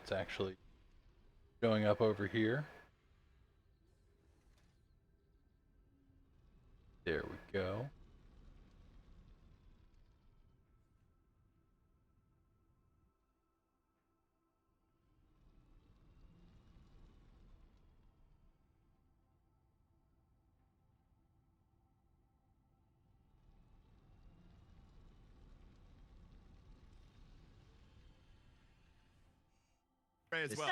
it's actually showing up over here. There we go. As well.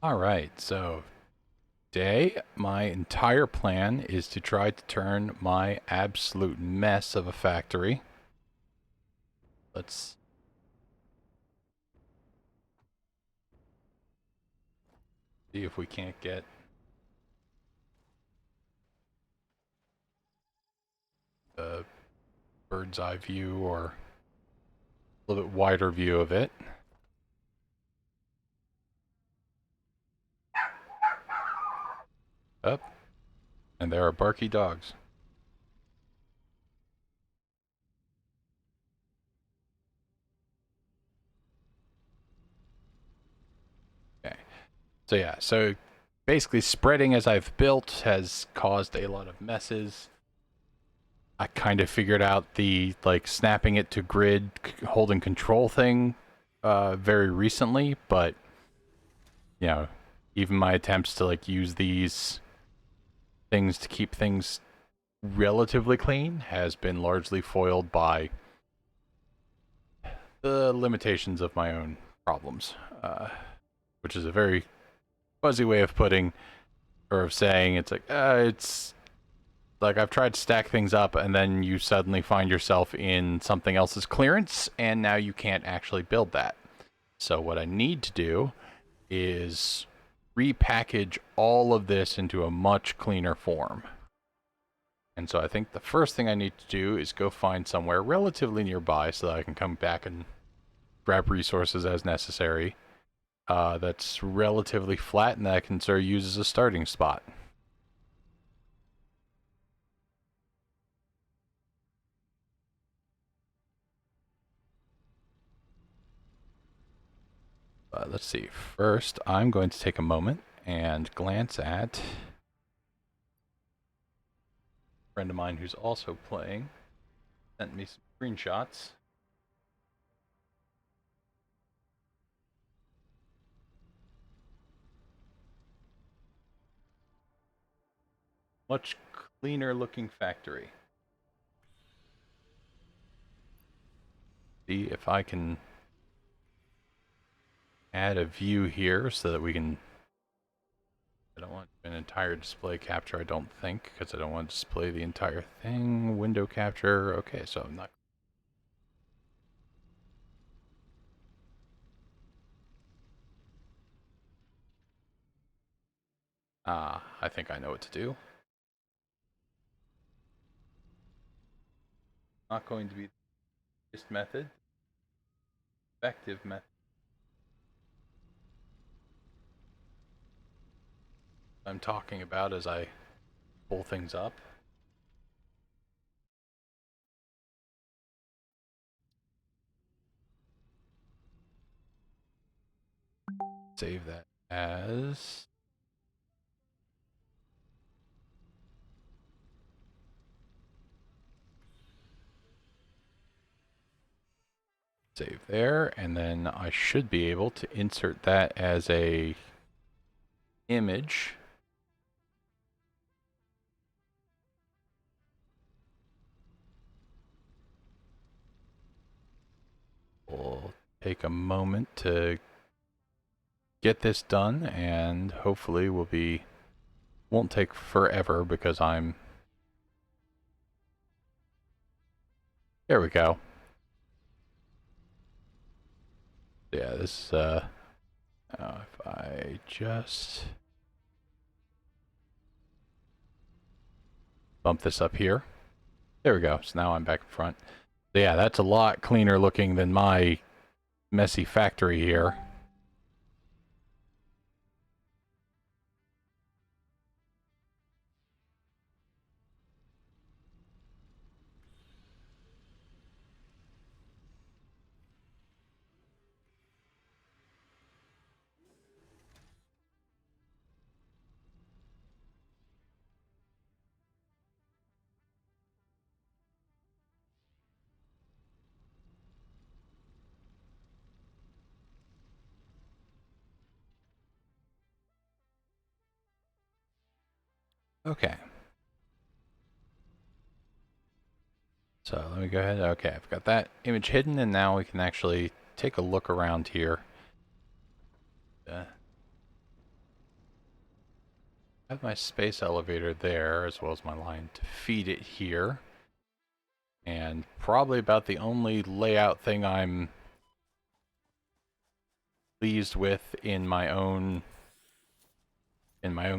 All right, so today my entire plan is to try to turn my absolute mess of a factory. Let's see if we can't get a bird's eye view or a little bit wider view of it. Up. And there are barky dogs. Okay. So yeah, so basically spreading as I've built has caused a lot of messes. I kind of figured out the like snapping it to grid holding control thing very recently, but you know, even my attempts to like use these things to keep things relatively clean has been largely foiled by the limitations of my own problems, which is a very fuzzy way of putting or of saying it's like I've tried to stack things up and then you suddenly find yourself in something else's clearance and now you can't actually build that. So what I need to do is repackage all of this into a much cleaner form. And so I think the first thing I need to do is go find somewhere relatively nearby so that I can come back and grab resources as necessary. That's relatively flat and that I can sort of use as a starting spot. Let's see. First, I'm going to take a moment and glance at a friend of mine who's also playing. Sent me some screenshots. Much cleaner looking factory. See if I can add a view here so that we can. I don't want an entire display capture, I don't think, because I don't want to display the entire thing. Window capture. Okay, so I'm not. I think I know what to do. Not going to be this method. Effective method. I'm talking about as I pull things up. Save that as. Save there, and then I should be able to insert that as a image. We'll take a moment to get this done, and hopefully won't take forever because there we go. Yeah, this if I just bump this up here. There we go. So now I'm back in front. So yeah, that's a lot cleaner looking than my messy factory here. Okay. So let me go ahead. Okay, I've got that image hidden, and now we can actually take a look around here. I have my space elevator there, as well as my line to feed it here. And probably about the only layout thing I'm pleased with in my own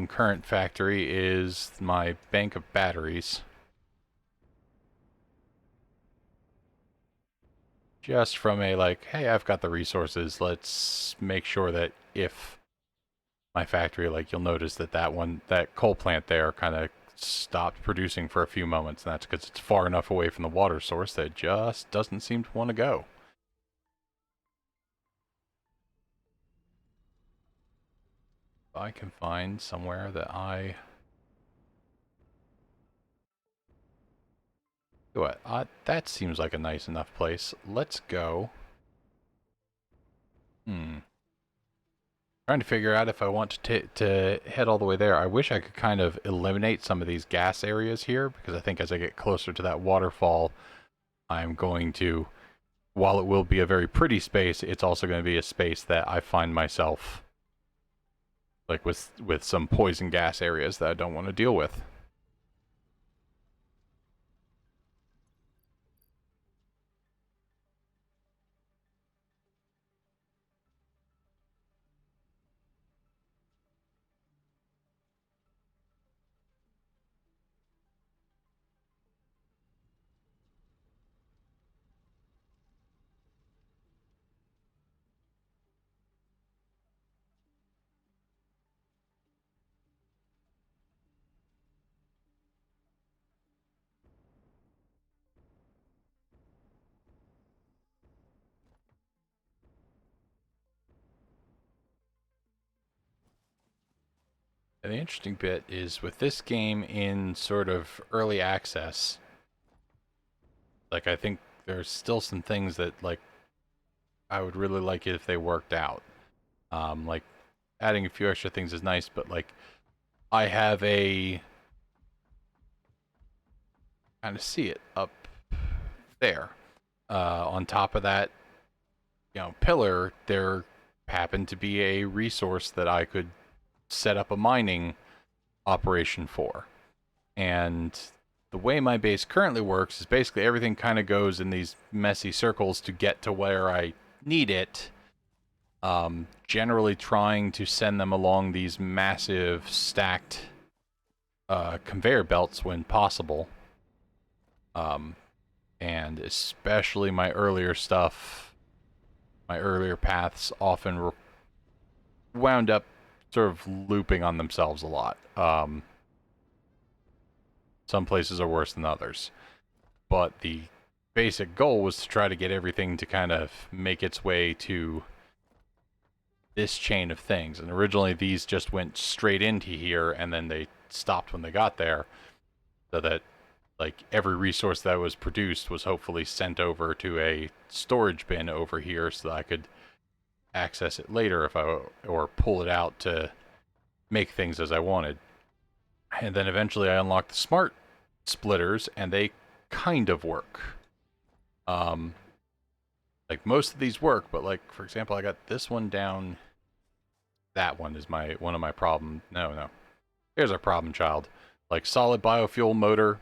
current factory is my bank of batteries. Just from a like, hey, I've got the resources, let's make sure that if my factory, like you'll notice that that coal plant there kind of stopped producing for a few moments, and that's because it's far enough away from the water source that it just doesn't seem to want to go. If I can find somewhere that what? That seems like a nice enough place. Let's go. Trying to figure out if I want to head all the way there. I wish I could kind of eliminate some of these gas areas here, because I think as I get closer to that waterfall, I'm going to, while it will be a very pretty space, it's also going to be a space that I find myself like with some poison gas areas that I don't want to deal with. And the interesting bit is with this game in sort of early access, like I think there's still some things that like I would really like it if they worked out. Like adding a few extra things is nice, but like I have a kind of see it up there. On top of that, pillar, there happened to be a resource that I could set up a mining operation for. And the way my base currently works is basically everything kind of goes in these messy circles to get to where I need it. Generally trying to send them along these massive stacked conveyor belts when possible. And especially my earlier stuff, my earlier paths often wound up sort of looping on themselves a lot. Some places are worse than others. But the basic goal was to try to get everything to kind of make its way to this chain of things. And originally these just went straight into here, and then they stopped when they got there, so that like every resource that was produced was hopefully sent over to a storage bin over here so that I could access it later if I or pull it out to make things as I wanted. And then eventually I unlocked the smart splitters, and they kind of work. Like most of these work, but like for example, I got this one down. That one is one of my problem. No. Here's our problem child. Like solid biofuel motor,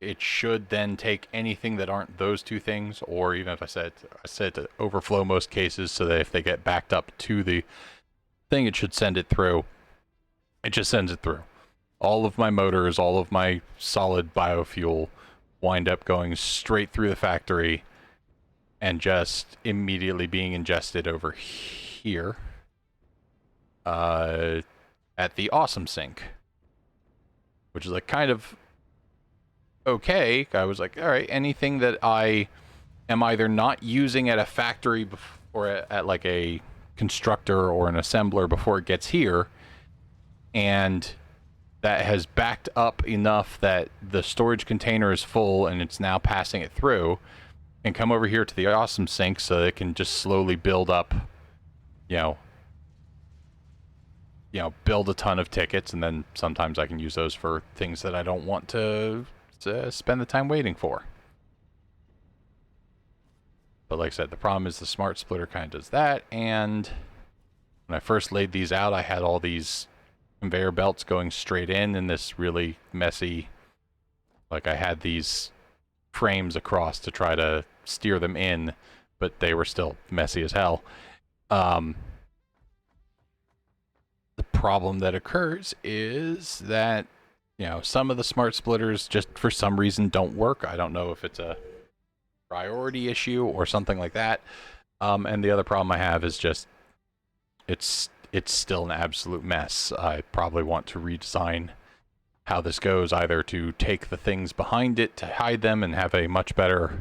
it should then take anything that aren't those two things, or even if I said to overflow most cases, so that if they get backed up to the thing, it should send it through. It just sends it through. All of my motors, all of my solid biofuel wind up going straight through the factory and just immediately being ingested over here at the awesome sink, which is like kind of okay. I was like, all right, anything that I am either not using at a factory or at like a constructor or an assembler before it gets here, and that has backed up enough that the storage container is full and it's now passing it through, and come over here to the awesome sink so it can just slowly build up, you know, build a ton of tickets, and then sometimes I can use those for things that I don't want to spend the time waiting for. But like I said, the problem is the smart splitter kind of does that, and when I first laid these out, I had all these conveyor belts going straight in this really messy, like I had these frames across to try to steer them in, but they were still messy as hell. The problem that occurs is that, some of the smart splitters just for some reason don't work. I don't know if it's a priority issue or something like that. And the other problem I have is just it's still an absolute mess. I probably want to redesign how this goes, either to take the things behind it to hide them and have a much better...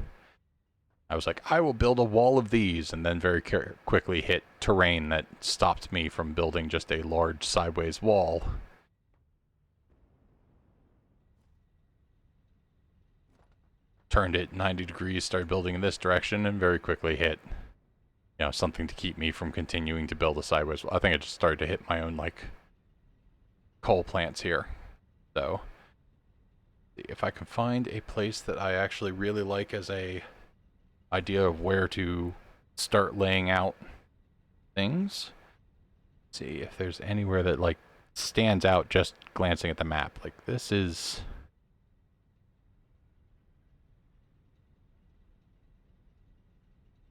I was like, I will build a wall of these, and then very quickly hit terrain that stopped me from building just a large sideways wall. Turned it 90 degrees, started building in this direction, and very quickly hit, something to keep me from continuing to build a sideways wall. I think I just started to hit my own, coal plants here. So, if I can find a place that I actually really like as a idea of where to start laying out things. Let's see if there's anywhere that stands out just glancing at the map. Like this is...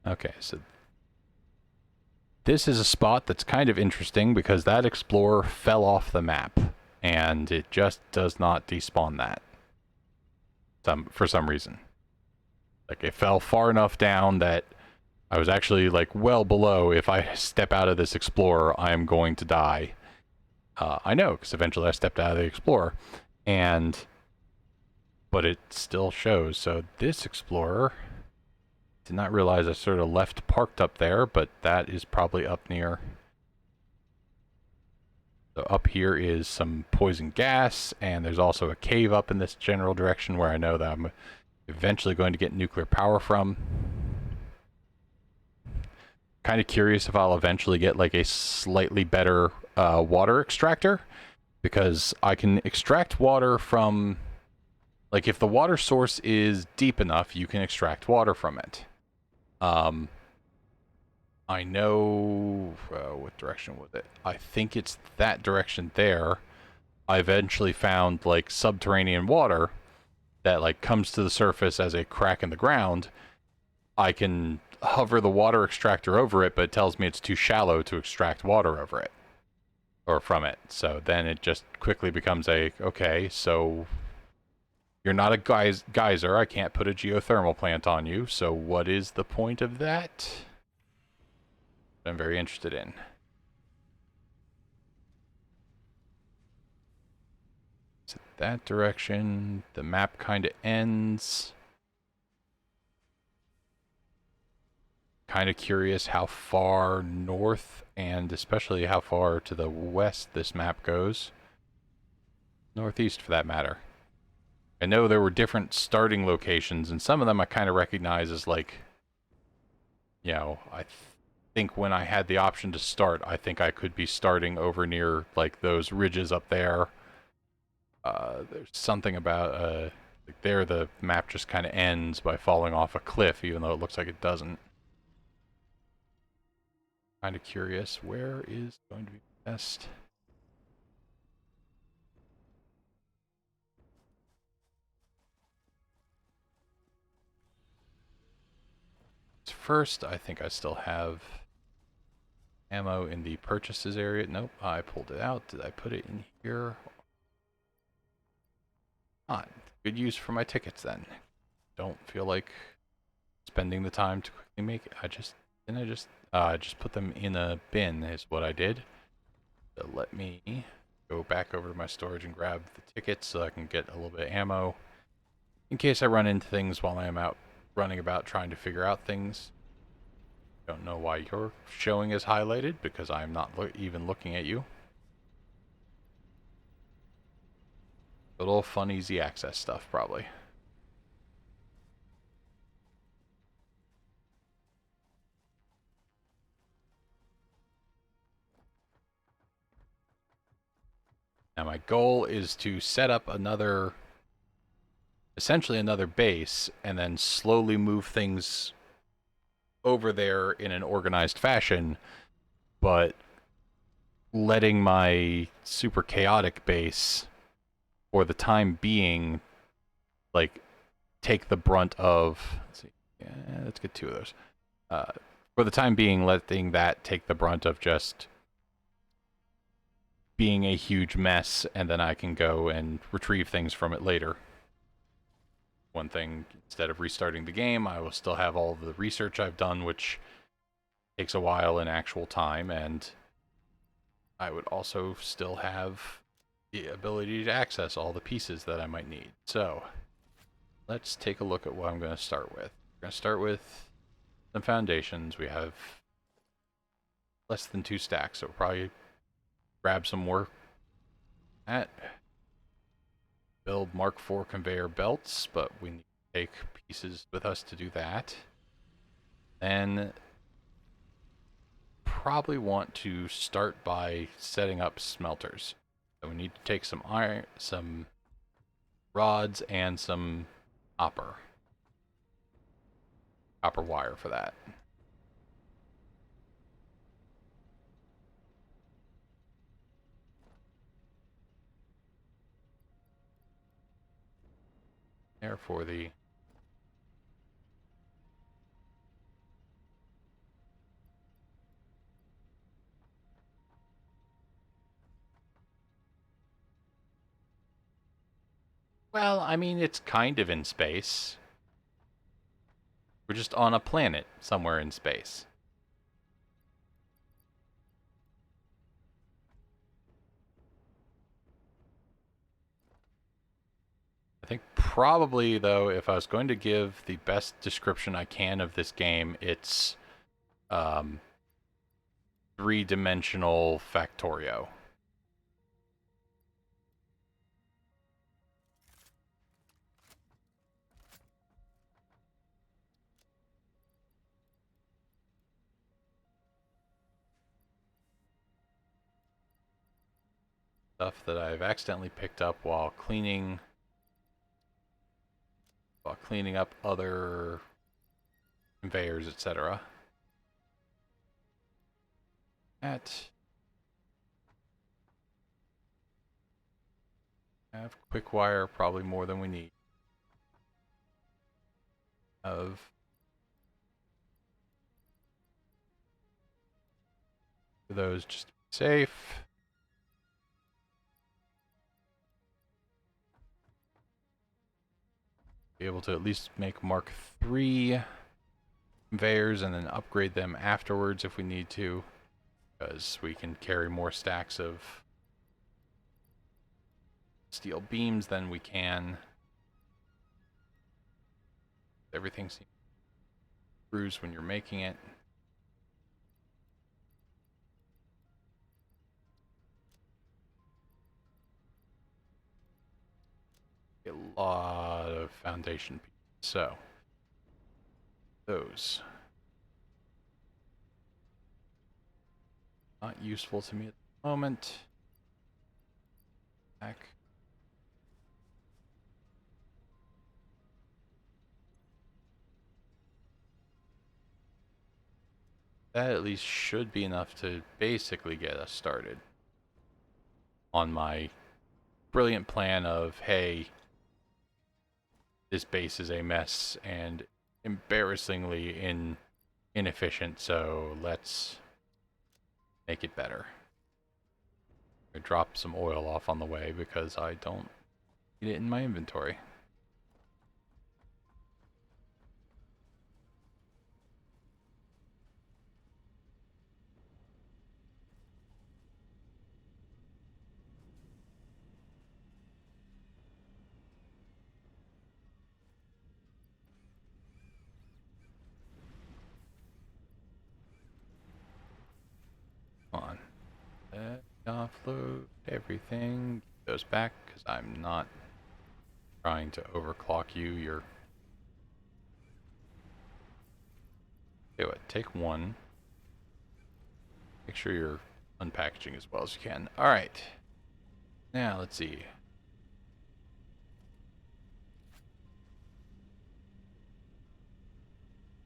Okay, so this is a spot that's kind of interesting because that explorer fell off the map and it just does not despawn that for some reason. Like it fell far enough down that I was actually well below. If I step out of this explorer, I am going to die. I know, because eventually I stepped out of the explorer, but it still shows. So this explorer, did not realize I sort of left parked up there, but that is probably up near. So up here is some poison gas, and there's also a cave up in this general direction where I know that I'm eventually going to get nuclear power from. Kind of curious if I'll eventually get a slightly better water extractor, because I can extract water from, if the water source is deep enough, you can extract water from it. I know, what direction was it? I think it's that direction there. I eventually found subterranean water that comes to the surface as a crack in the ground. I can hover the water extractor over it, but it tells me it's too shallow to extract water over it or from it. So then it just quickly becomes okay, so you're not a geyser. I can't put a geothermal plant on you. So what is the point of that? I'm very interested in. So that direction, the map kind of ends. Kind of curious how far north and especially how far to the west this map goes. Northeast for that matter. I know there were different starting locations, and some of them I kind of recognize as I think when I had the option to start, I think I could be starting over near those ridges up there. There's something about there the map just kind of ends by falling off a cliff, even though it looks like it doesn't. Kind of curious, where is going to be best? first. I think I still have ammo in the purchases area. Nope, I pulled it out. Did I put it in here? Not. Good use for my tickets then. Don't feel like spending the time to quickly make it. I just put them in a bin is what I did. So let me go back over to my storage and grab the tickets so I can get a little bit of ammo in case I run into things while I am out running about trying to figure out things. Don't know why you're showing as highlighted because I'm not even looking at you. Little fun, easy access stuff, probably. Now my goal is to set up essentially another base, and then slowly move things over there in an organized fashion, but letting my super chaotic base, for the time being, like, take the brunt of. Let's see. Yeah, let's get 2 of those. For the time being, letting that take the brunt of just being a huge mess, and then I can go and retrieve things from it later. One thing, instead of restarting the game, I will still have all of the research I've done, which takes a while in actual time, and I would also still have the ability to access all the pieces that I might need. So, let's take a look at what I'm going to start with. We're going to start with some foundations. We have less than 2 stacks, so we'll probably grab some more. Build Mark IV conveyor belts, but we need to take pieces with us to do that. Then probably want to start by setting up smelters. So we need to take some iron, some rods, and some copper wire for that. There for the well, I mean, it's kind of in space. We're just on a planet somewhere in space. I think probably, though, if I was going to give the best description I can of this game, it's 3-dimensional Factorio. Stuff that I've accidentally picked up while cleaning up other conveyors, etc. That have quick wire, probably more than we need. Of those, just to be safe. Be able to at least make Mark III conveyors and then upgrade them afterwards if we need to, because we can carry more stacks of steel beams than we can. Everything seems screws when you're making it. A lot of foundation pieces. So those not useful to me at the moment. Back. That at least should be enough to basically get us started on my brilliant plan of, hey, this base is a mess and embarrassingly in inefficient, so let's make it better. I drop some oil off on the way because I don't need it in my inventory. Come on. Offload everything. Goes back because I'm not trying to overclock you. You're. Do it. Take one. Make sure you're unpackaging as well as you can. Alright. Now, let's see.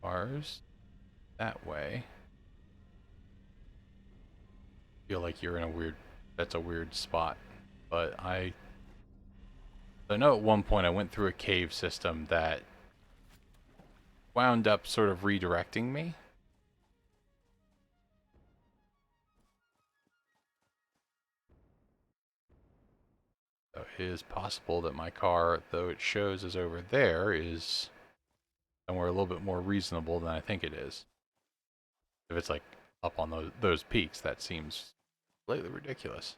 Bars. That way. Feel like you're in a weird... That's a weird spot. But I know at one point I went through a cave system that wound up sort of redirecting me. So it is possible that my car, though it shows as over there, is somewhere a little bit more reasonable than I think it is. If it's like up on those peaks, that seems slightly ridiculous.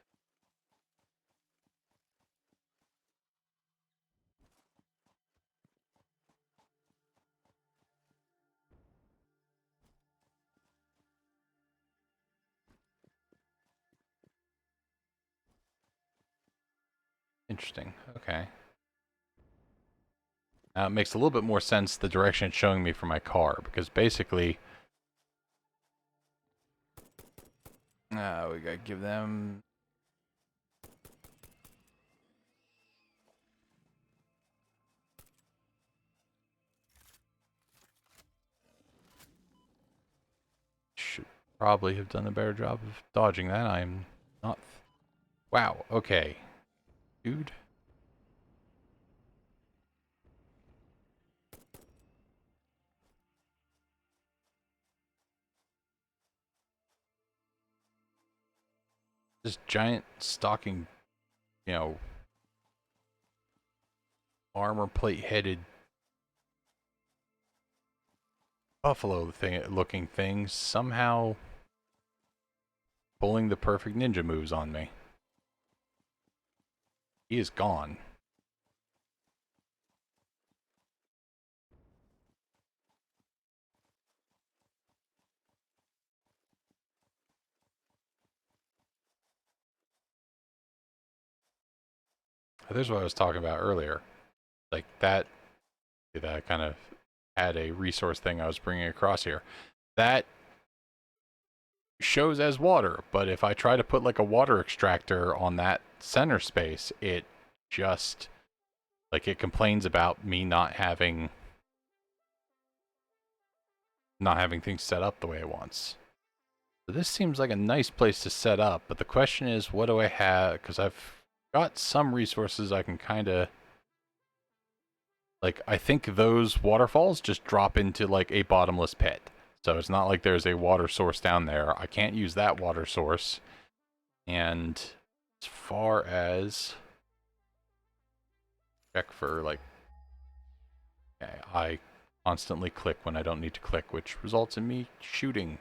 Interesting. Okay. Now it makes a little bit more sense the direction it's showing me for my car, because basically, we gotta give them should probably have done a better job of dodging that. I'm not. Wow. Okay, dude. This giant stalking, you know, armor plate headed buffalo thing looking things somehow pulling the perfect ninja moves on me. He is gone. There's what I was talking about earlier. Like that kind of had a resource thing I was bringing across here. That shows as water, but if I try to put like a water extractor on that center space, it just like it complains about me not having things set up the way it wants. So this seems like a nice place to set up, but the question is, what do I have? Because I've got some resources I can kind of like. I think those waterfalls just drop into like a bottomless pit. So it's not like there's a water source down there. I can't use that water source. And as far as check for like, okay, I constantly click when I don't need to click, which results in me shooting.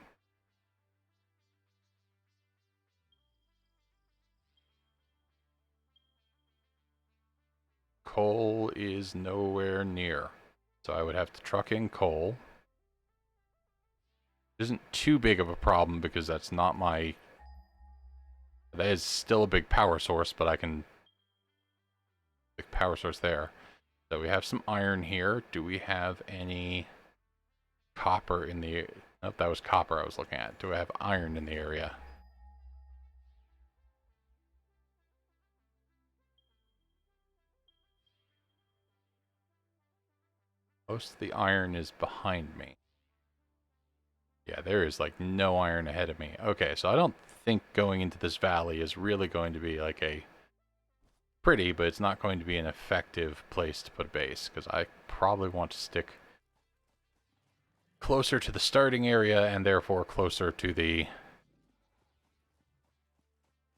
Coal is nowhere near. So I would have to truck in coal. It isn't too big of a problem because that's not my... That is still a big power source, but I can... Big power source there. So we have some iron here. Do we have any copper in the... Nope, that was copper I was looking at. Do I have iron in the area? Most of the iron is behind me. Yeah, there is like no iron ahead of me. Okay, so I don't think going into this valley is really going to be like a pretty, but it's not going to be an effective place to put a base, because I probably want to stick closer to the starting area and therefore closer to the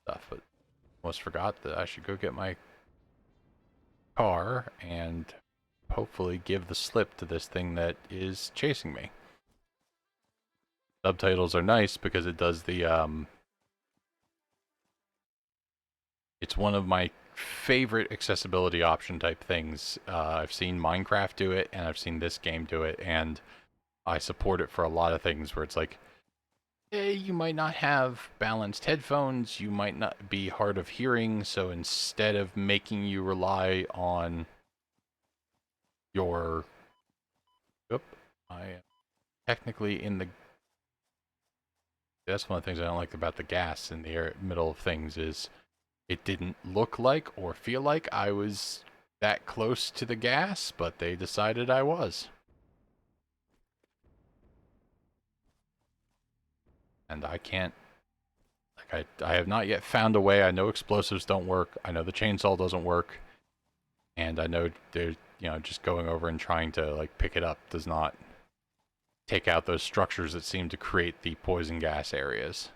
stuff. But almost forgot that I should go get my car and hopefully give the slip to this thing that is chasing me. Subtitles are nice because it does the it's one of my favorite accessibility option type things. I've seen Minecraft do it, and I've seen this game do it, and I support it for a lot of things where it's like, hey, you might not have balanced headphones, you might not be hard of hearing, so instead of making you rely on your... Oop, I am technically in the... That's one of the things I don't like about the gas in the middle of things is it didn't look like or feel like I was that close to the gas, but they decided I was. And I can't, like, I have not yet found a way. I know explosives don't work. I know the chainsaw doesn't work. And I know they're, just going over and trying to, like, pick it up does not take out those structures that seem to create the poison gas areas.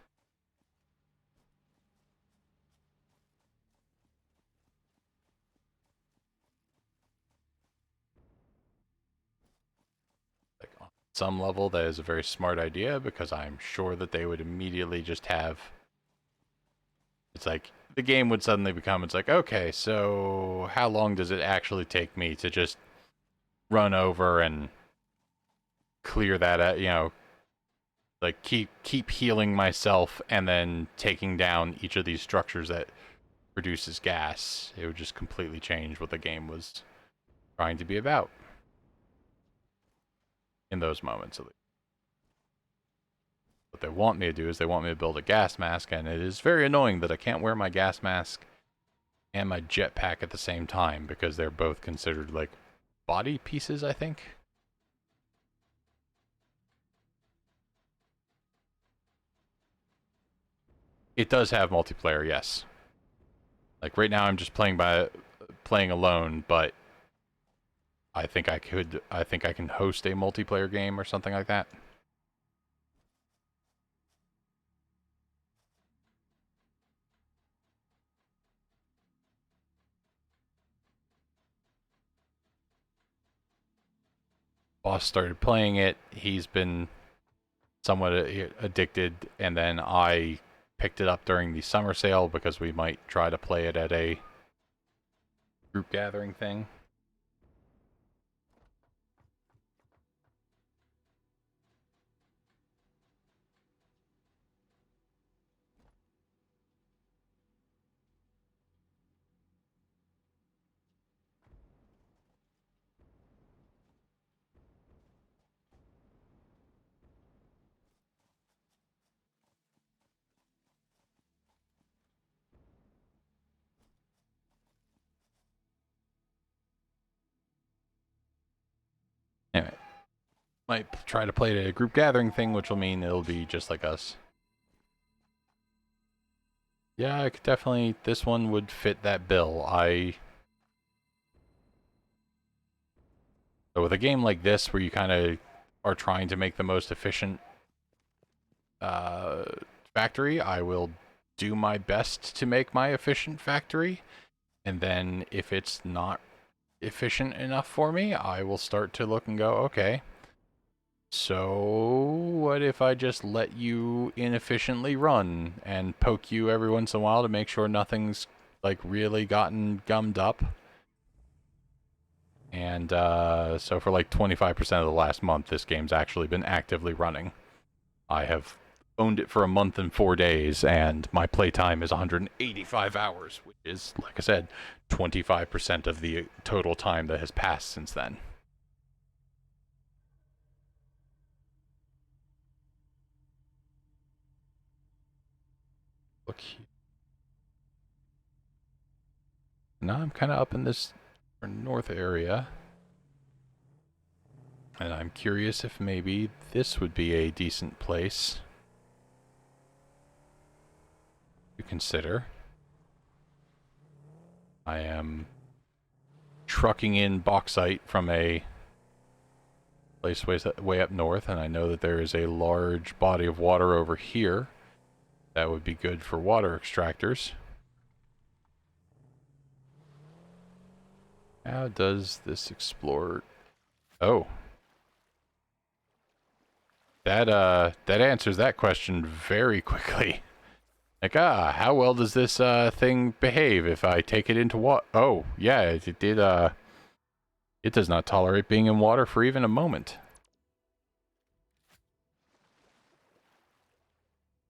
Like, on some level, that is a very smart idea because I'm sure that they would immediately just have... It's like, the game would suddenly become, it's like, okay, so how long does it actually take me to just run over and clear that out, like keep healing myself and then taking down each of these structures that produces gas. It would just completely change what the game was trying to be about in those moments, at least. What they want me to do is they want me to build a gas mask, and it is very annoying that I can't wear my gas mask and my jetpack at the same time because they're both considered like body pieces, I think. It does have multiplayer, yes. Like right now I'm just playing alone, but I think I can host a multiplayer game or something like that. Boss started playing it. He's been somewhat addicted, and then I picked it up during the summer sale because we might try to play it at a group gathering thing. Anyway, might try to play it at a group gathering thing, which will mean it'll be just like us. Yeah, I could definitely. This one would fit that bill. So with a game like this, where you kind of are trying to make the most efficient uh, factory, I will do my best to make my efficient factory. And then if it's not efficient enough for me, I will start to look and go, okay, so what if I just let you inefficiently run and poke you every once in a while to make sure nothing's like really gotten gummed up? And so for like 25% of the last month, this game's actually been actively running. I have owned it for a month and 4 days, and my playtime is 185 hours, which is, like I said, 25% of the total time that has passed since then. Look here. Now I'm kind of up in this north area, and I'm curious if maybe this would be a decent place to consider. I am trucking in bauxite from a place way up north, and I know that there is a large body of water over here that would be good for water extractors. How does this explorer... Oh. That answers that question very quickly. Like, how well does this thing behave if I take it into water? Oh, yeah, it did, it does not tolerate being in water for even a moment.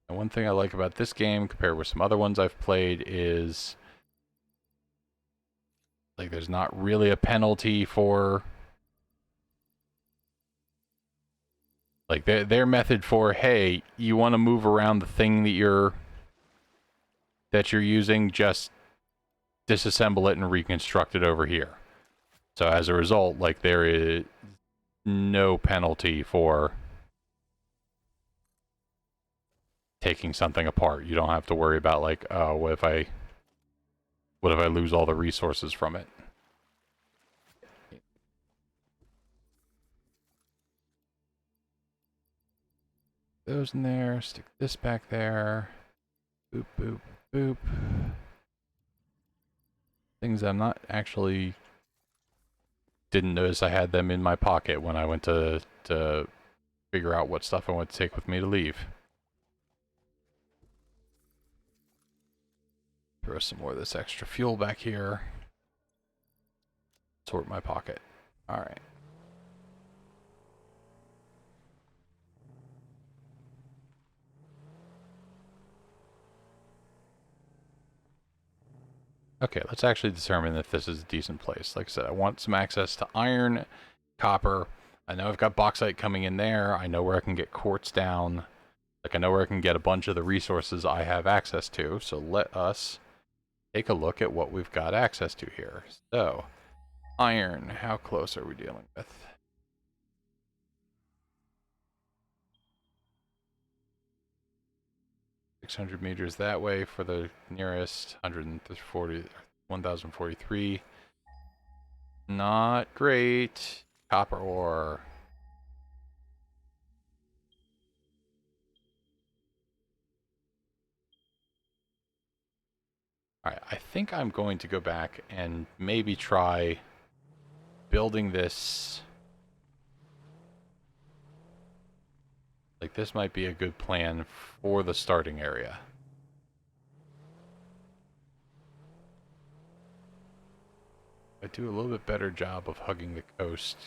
And one thing I like about this game, compared with some other ones I've played, is like there's not really a penalty for like their method for, hey, you want to move around the thing that you're using, just disassemble it and reconstruct it over here. So as a result, like there is no penalty for taking something apart. You don't have to worry about like, oh, what if I lose all the resources from it? Those in there, stick this back there. Boop, boop, boop. Things I'm not actually... didn't notice I had them in my pocket when I went to figure out what stuff I want to take with me to leave. Throw some more of this extra fuel back here. Sort my pocket. Alright. Okay, let's actually determine if this is a decent place. Like I said, I want some access to iron, copper. I know I've got bauxite coming in there. I know where I can get quartz down. Like, I know where I can get a bunch of the resources I have access to. So let us take a look at what we've got access to here. So, iron, how close are we dealing with? .600 meters that way for the nearest 1043. Not great. Copper ore. Alright, I think I'm going to go back and maybe try building this. Like, this might be a good plan for the starting area. I do a little bit better job of hugging the coast.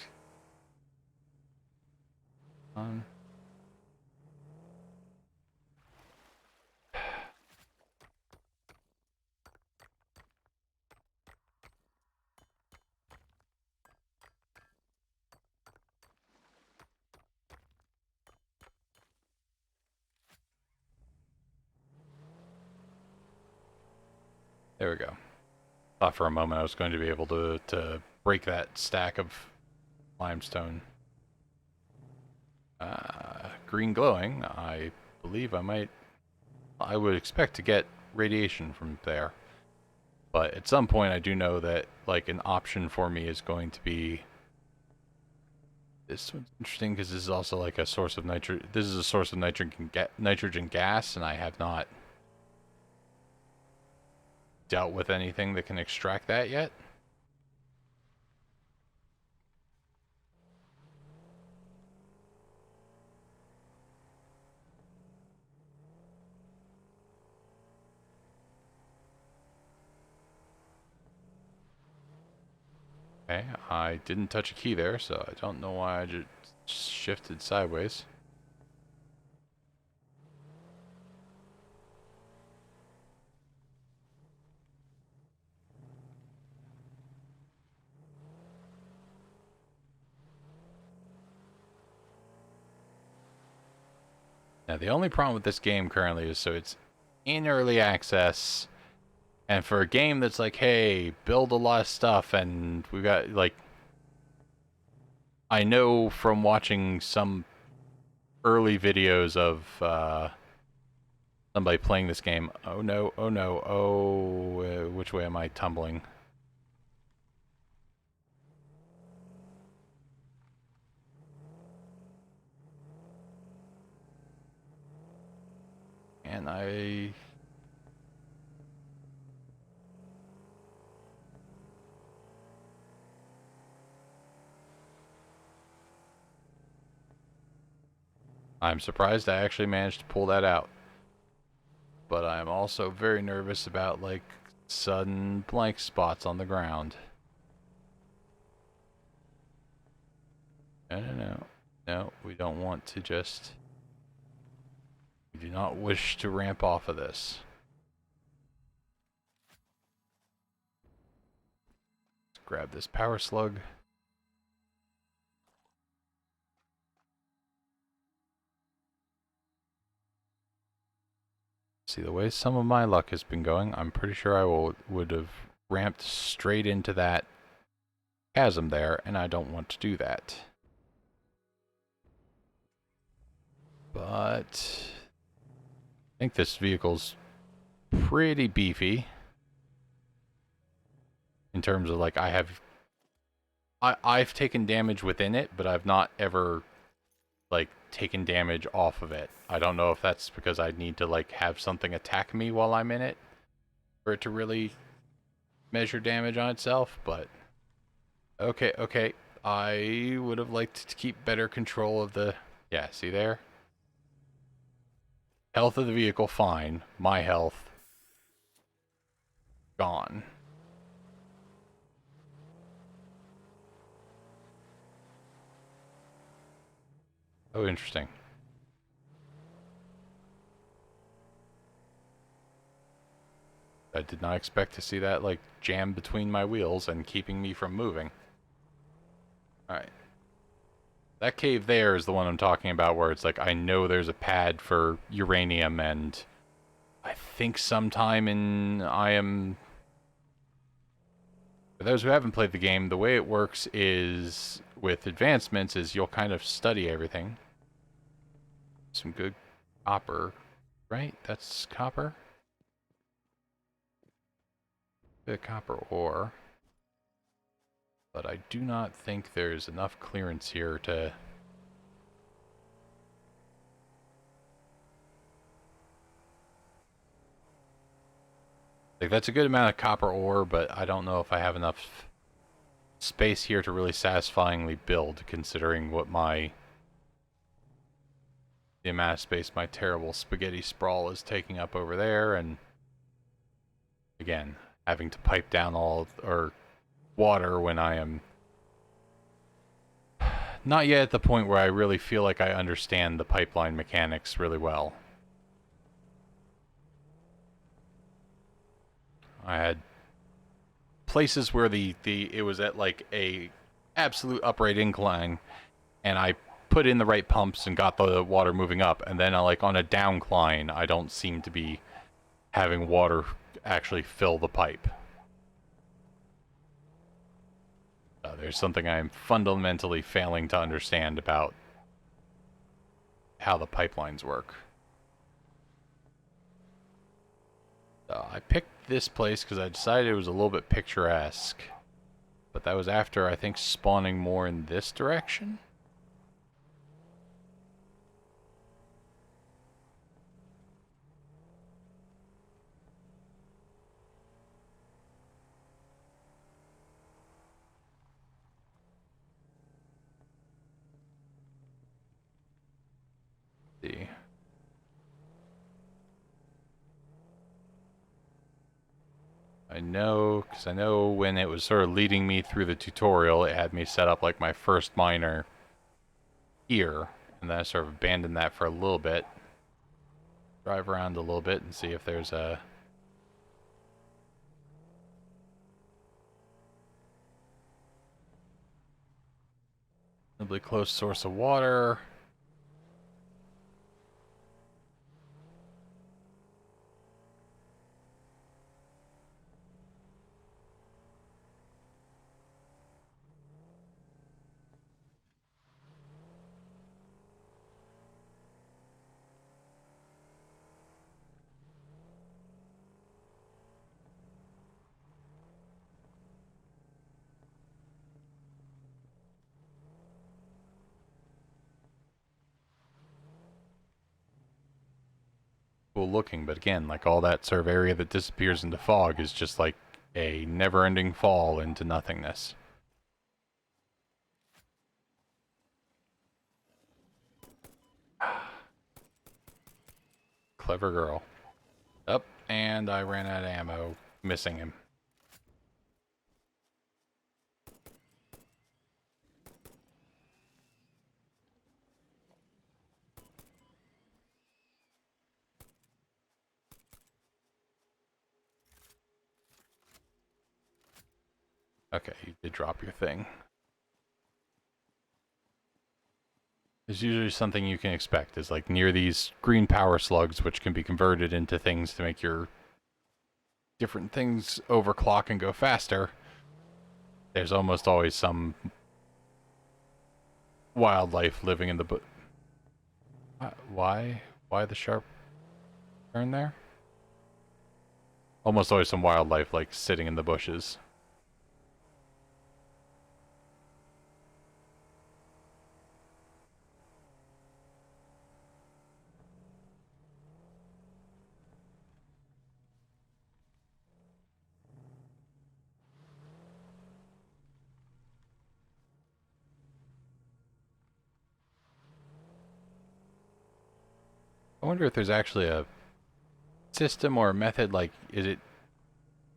There we go. Thought for a moment I was going to be able to break that stack of limestone. Green glowing. I believe I would expect to get radiation from there. But at some point I do know that like an option for me is going to be... This one's interesting because this is also like a source of this is a source of nitrogen gas, and I have not dealt with anything that can extract that yet. Okay, I didn't touch a key there, so I don't know why I just shifted sideways. Now, the only problem with this game currently is, so it's in early access, and for a game that's like, hey, build a lot of stuff, and we've got, like, I know from watching some early videos of somebody playing this game, oh no, oh no, oh, which way am I tumbling? and I'm surprised I actually managed to pull that out. But I'm also very nervous about, like, sudden blank spots on the ground. No. No, we don't want to just... We do not wish to ramp off of this. Let's grab this power slug. See, the way some of my luck has been going, I'm pretty sure I would have ramped straight into that chasm there, and I don't want to do that. But I think this vehicle's pretty beefy in terms of, like, I've taken damage within it, but I've not ever, like, taken damage off of it. I don't know if that's because I need to, like, have something attack me while I'm in it for it to really measure damage on itself, but okay. I would have liked to keep better control of the... Yeah, see there? Health of the vehicle, fine. My health, gone. Oh, interesting. I did not expect to see that, like, jam between my wheels and keeping me from moving. Alright. That cave there is the one I'm talking about where it's like, I know there's a pad for uranium, and I think sometime in For those who haven't played the game, the way it works is, with advancements, is you'll kind of study everything. Some good copper, right? That's copper? Bit of copper ore. But I do not think there's enough clearance here to... Like, that's a good amount of copper ore, but I don't know if I have enough space here to really satisfyingly build, considering what the amount of space my terrible spaghetti sprawl is taking up over there, and again, having to pipe down or water when I am not yet at the point where I really feel like I understand the pipeline mechanics really well. I had places where it was at, like, a absolute upright incline, and I put in the right pumps and got the water moving up, and then, like, on a downcline, I don't seem to be having water actually fill the pipe. There's something I'm fundamentally failing to understand about how the pipelines work. I picked this place because I decided it was a little bit picturesque, but that was after, I think, spawning more in this direction. Let's see. I know, because I know when it was sort of leading me through the tutorial, it had me set up, like, my first miner here, and then I sort of abandoned that for a little bit. Drive around a little bit and see if there's a... reasonably close source of water. cool looking, but again, like all that sort of area that disappears into fog is just like a never-ending fall into nothingness. Clever girl. Up, and I ran out of ammo, missing him. Okay, you did drop your thing. There's usually something you can expect, is like near these green power slugs, which can be converted into things to make your different things overclock and go faster. There's almost always some wildlife living in the Why? Why the sharp turn there? Almost always some wildlife, like, sitting in the bushes. I wonder if there's actually a system or a method, like, is it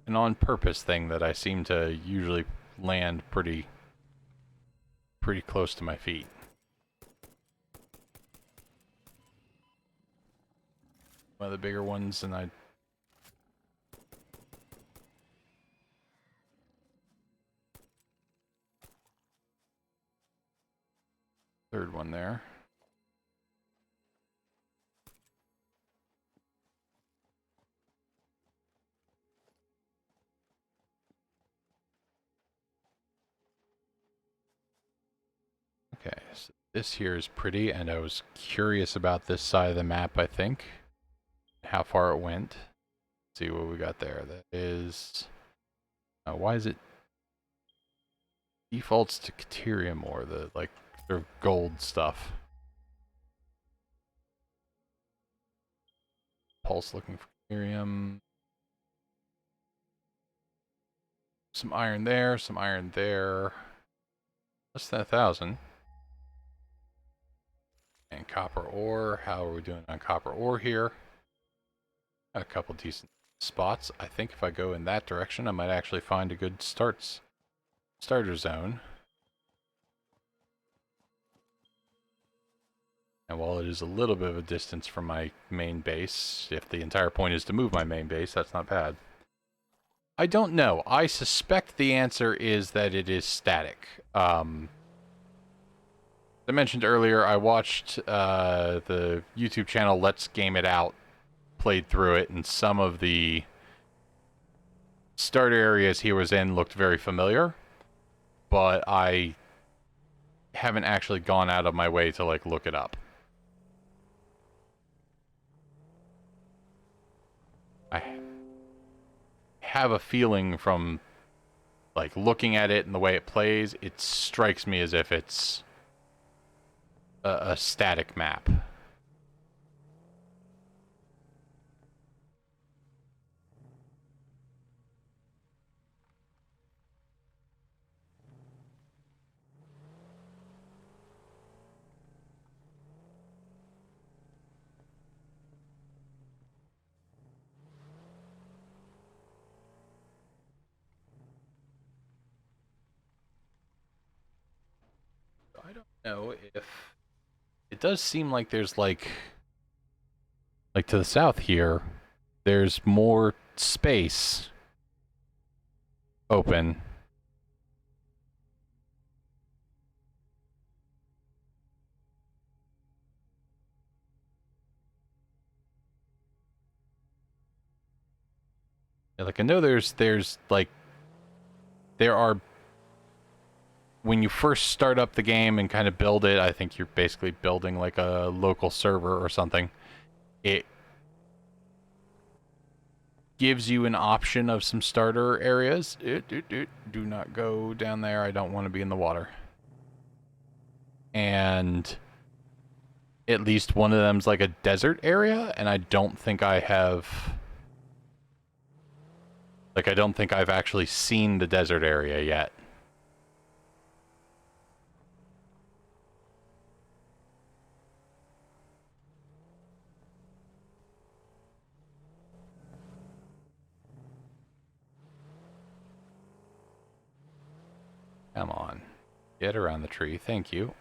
an on-purpose thing that I seem to usually land pretty close to my feet? One of the bigger ones, and third one there. Okay, so this here is pretty, and I was curious about this side of the map, I think. How far it went. Let's see what we got there. That is... why is it... defaults to Caterium or the, like, sort of gold stuff. Pulse looking for Caterium. Some iron there, some iron there. Less than 1,000. And copper ore. How are we doing on copper ore here? Got a couple decent spots. I think if I go in that direction, I might actually find a good starter zone. And while it is a little bit of a distance from my main base, if the entire point is to move my main base, that's not bad. I don't know. I suspect the answer is that it is static. As I mentioned earlier, I watched the YouTube channel Let's Game It Out, played through it, and some of the starter areas he was in looked very familiar, but I haven't actually gone out of my way to, like, look it up. I have a feeling from, like, looking at it and the way it plays, it strikes me as if it's a static map. I don't know if... It does seem like there's, like to the south here, there's more space open. Like, I know there's like, there are, when you first start up the game and kind of build it, I think you're basically building like a local server or something. It gives you an option of some starter areas. Do not go down there. I don't want to be in the water. And at least one of them's like a desert area, and I don't think I have... Like, I don't think I've actually seen the desert area yet. Come on. Get around the tree. Thank you.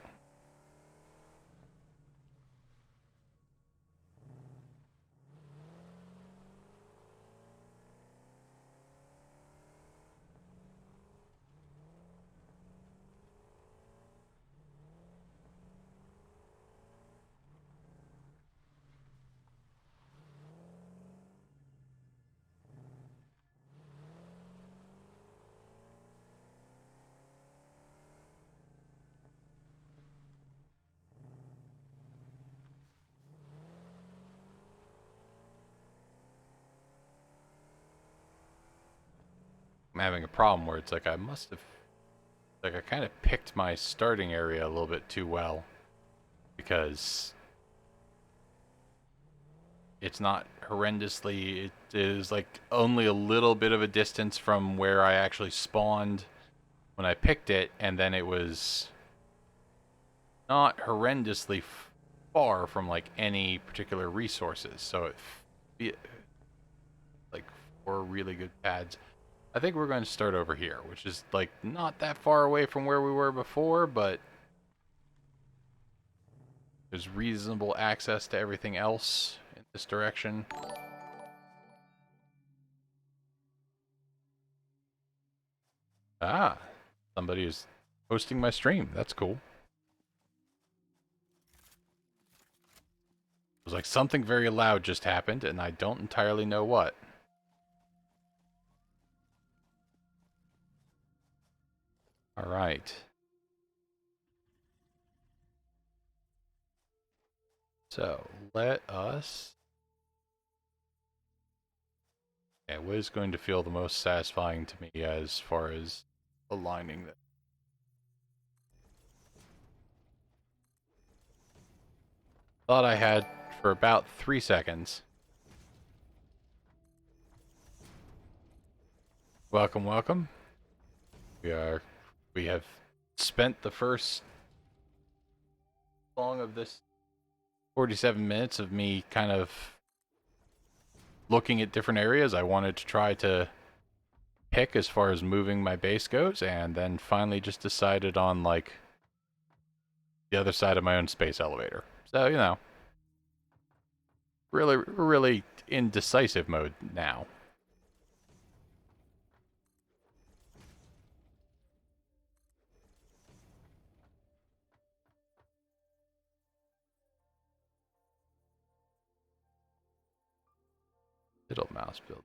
I'm having a problem where it's like I must have... Like, I kind of picked my starting area a little bit too well. Because it's not horrendously... It is, like, only a little bit of a distance from where I actually spawned when I picked it, and then it was not horrendously far from, like, any particular resources. So it... Like, 4 really good pads. I think we're going to start over here, which is, like, not that far away from where we were before, but there's reasonable access to everything else in this direction. Ah, somebody is hosting my stream. That's cool. It was like something very loud just happened, and I don't entirely know what. All right. So, let us... Yeah, what is going to feel the most satisfying to me as far as aligning that? Thought I had for about 3 seconds. Welcome, welcome. We have spent the first long of this 47 minutes of me kind of looking at different areas I wanted to try to pick as far as moving my base goes, and then finally just decided on, like, the other side of my own space elevator. So, you know, really indecisive mode now. Little mouse build.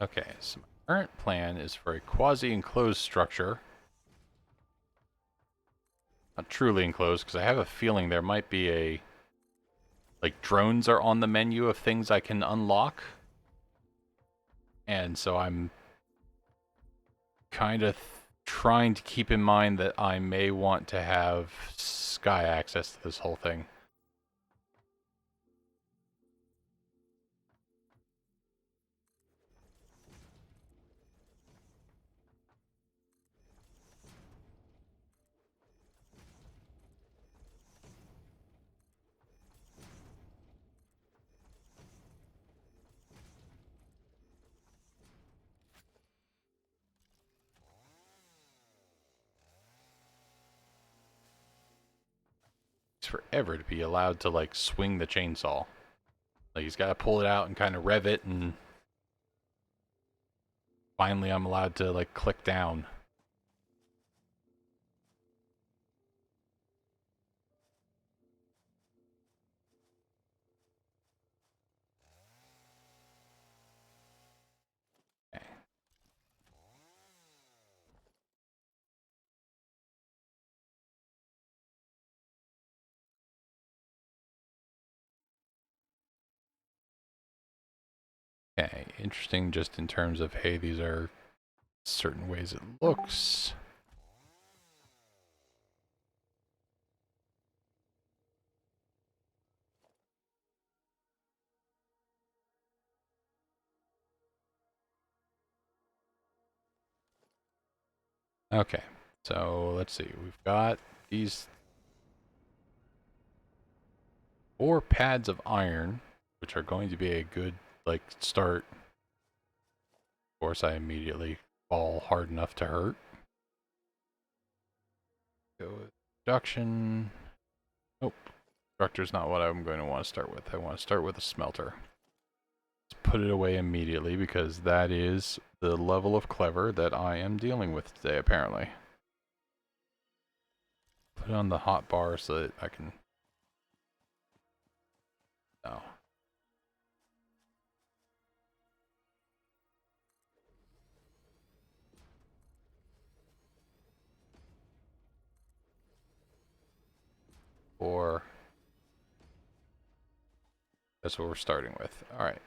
Okay, so my current plan is for a quasi-enclosed structure. Not truly enclosed, because I have a feeling there might be a... Like, drones are on the menu of things I can unlock. And so I'm kind of trying to keep in mind that I may want to have sky access to this whole thing. Forever to be allowed to, like, swing the chainsaw. Like, he's got to pull it out and kind of rev it, and finally I'm allowed to, like, click down. Okay. Okay, interesting just in terms of, hey, these are certain ways it looks. Okay, so let's see. We've got these 4 pads of iron, which are going to be a good, like, start. Of course, I immediately fall hard enough to hurt. Go with production. Nope. Constructor's not what I'm going to want to start with. I want to start with a smelter. Let's put it away immediately because that is the level of clever that I am dealing with today, apparently. Put it on the hot bar so that I can... No. Or... That's what we're starting with. Alright.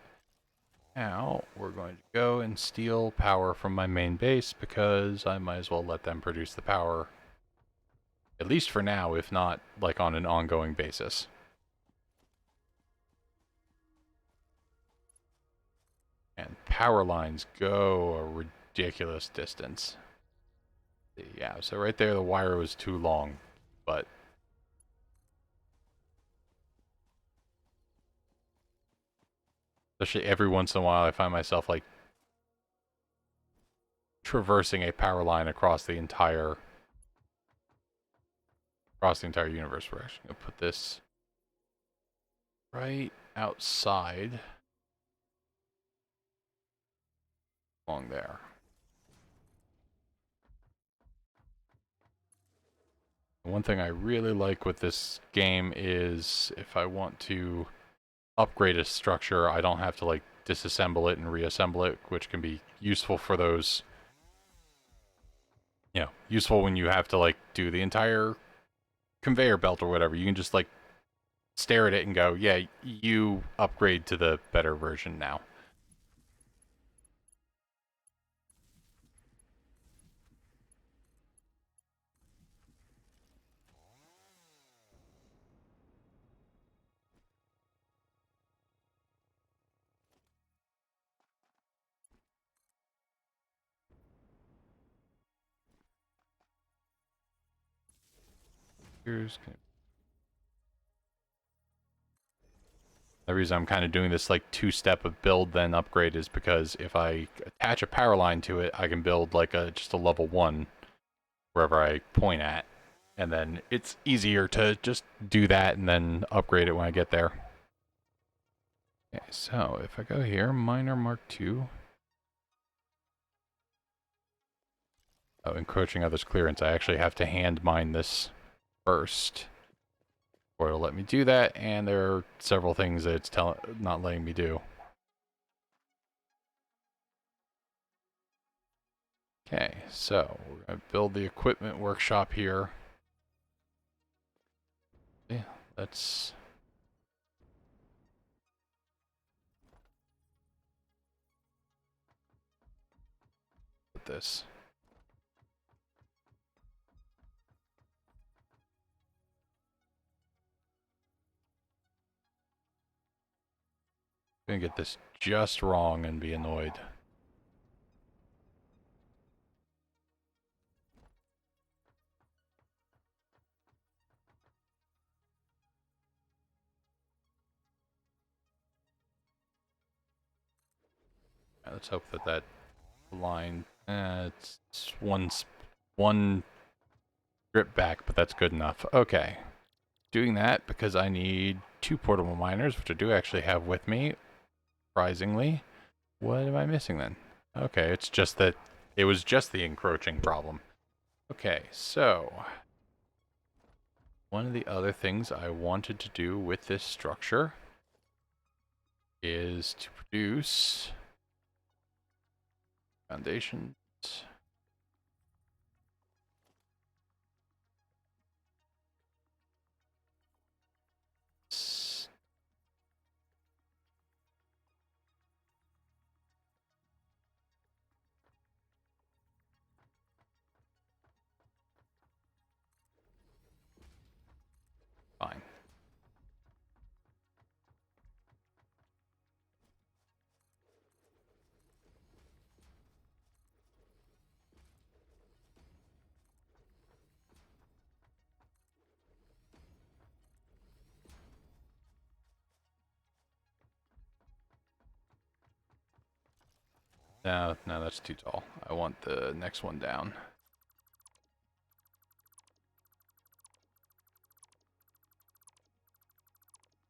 Now, we're going to go and steal power from my main base because I might as well let them produce the power. At least for now, if not, like, on an ongoing basis. And power lines go a ridiculous distance. Yeah, so right there the wire was too long, but... Especially every once in a while I find myself, like, traversing a power line across the entire universe. We're actually gonna put this right outside along there. One thing I really like with this game is if I want to upgrade a structure, I don't have to, like, disassemble it and reassemble it, which can be useful for those, you know, useful when you have to, like, do the entire conveyor belt or whatever. You can just, like, stare at it and go, yeah, you upgrade to the better version now. Here's the reason I'm kind of doing this, like, 2-step of build then upgrade is because if I attach a power line to it, I can build, like, just a level 1 wherever I point at, and then it's easier to just do that and then upgrade it when I get there. Okay, so if I go here, miner Mark II. Oh, encroaching others' clearance. I actually have to hand mine this first, or it'll let me do that, and there are several things that it's not letting me do. Okay, so we're going to build the equipment workshop here. Yeah, let's... put this. I'm going to get this just wrong and be annoyed. Right, let's hope that that line... it's one strip back, but that's good enough. Okay. Doing that because I need 2 portable miners, which I do actually have with me, surprisingly. What am I missing then? Okay, it's just that it was just the encroaching problem. Okay, so one of the other things I wanted to do with this structure is to produce foundations. No, no, that's too tall. I want the next one down.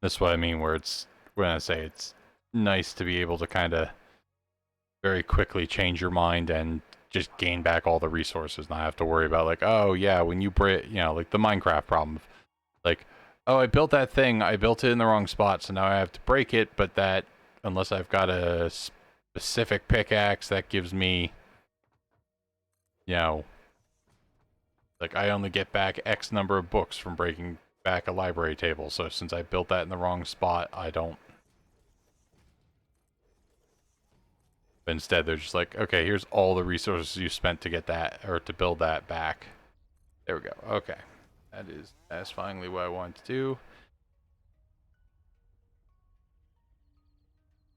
That's what I mean, where it's, when I say it's nice to be able to kind of very quickly change your mind and just gain back all the resources, not have to worry about, like, oh yeah, when you break, you know, like the Minecraft problem. Like, oh, I built that thing, I built it in the wrong spot, so now I have to break it, but that, unless I've got a specific pickaxe that gives me, you know, like I only get back X number of books from breaking back a library table, so since I built that in the wrong spot, I don't. But instead, they're just like, okay, here's all the resources you spent to get that, or to build that back. There we go. Okay. That is satisfyingly what I wanted to do.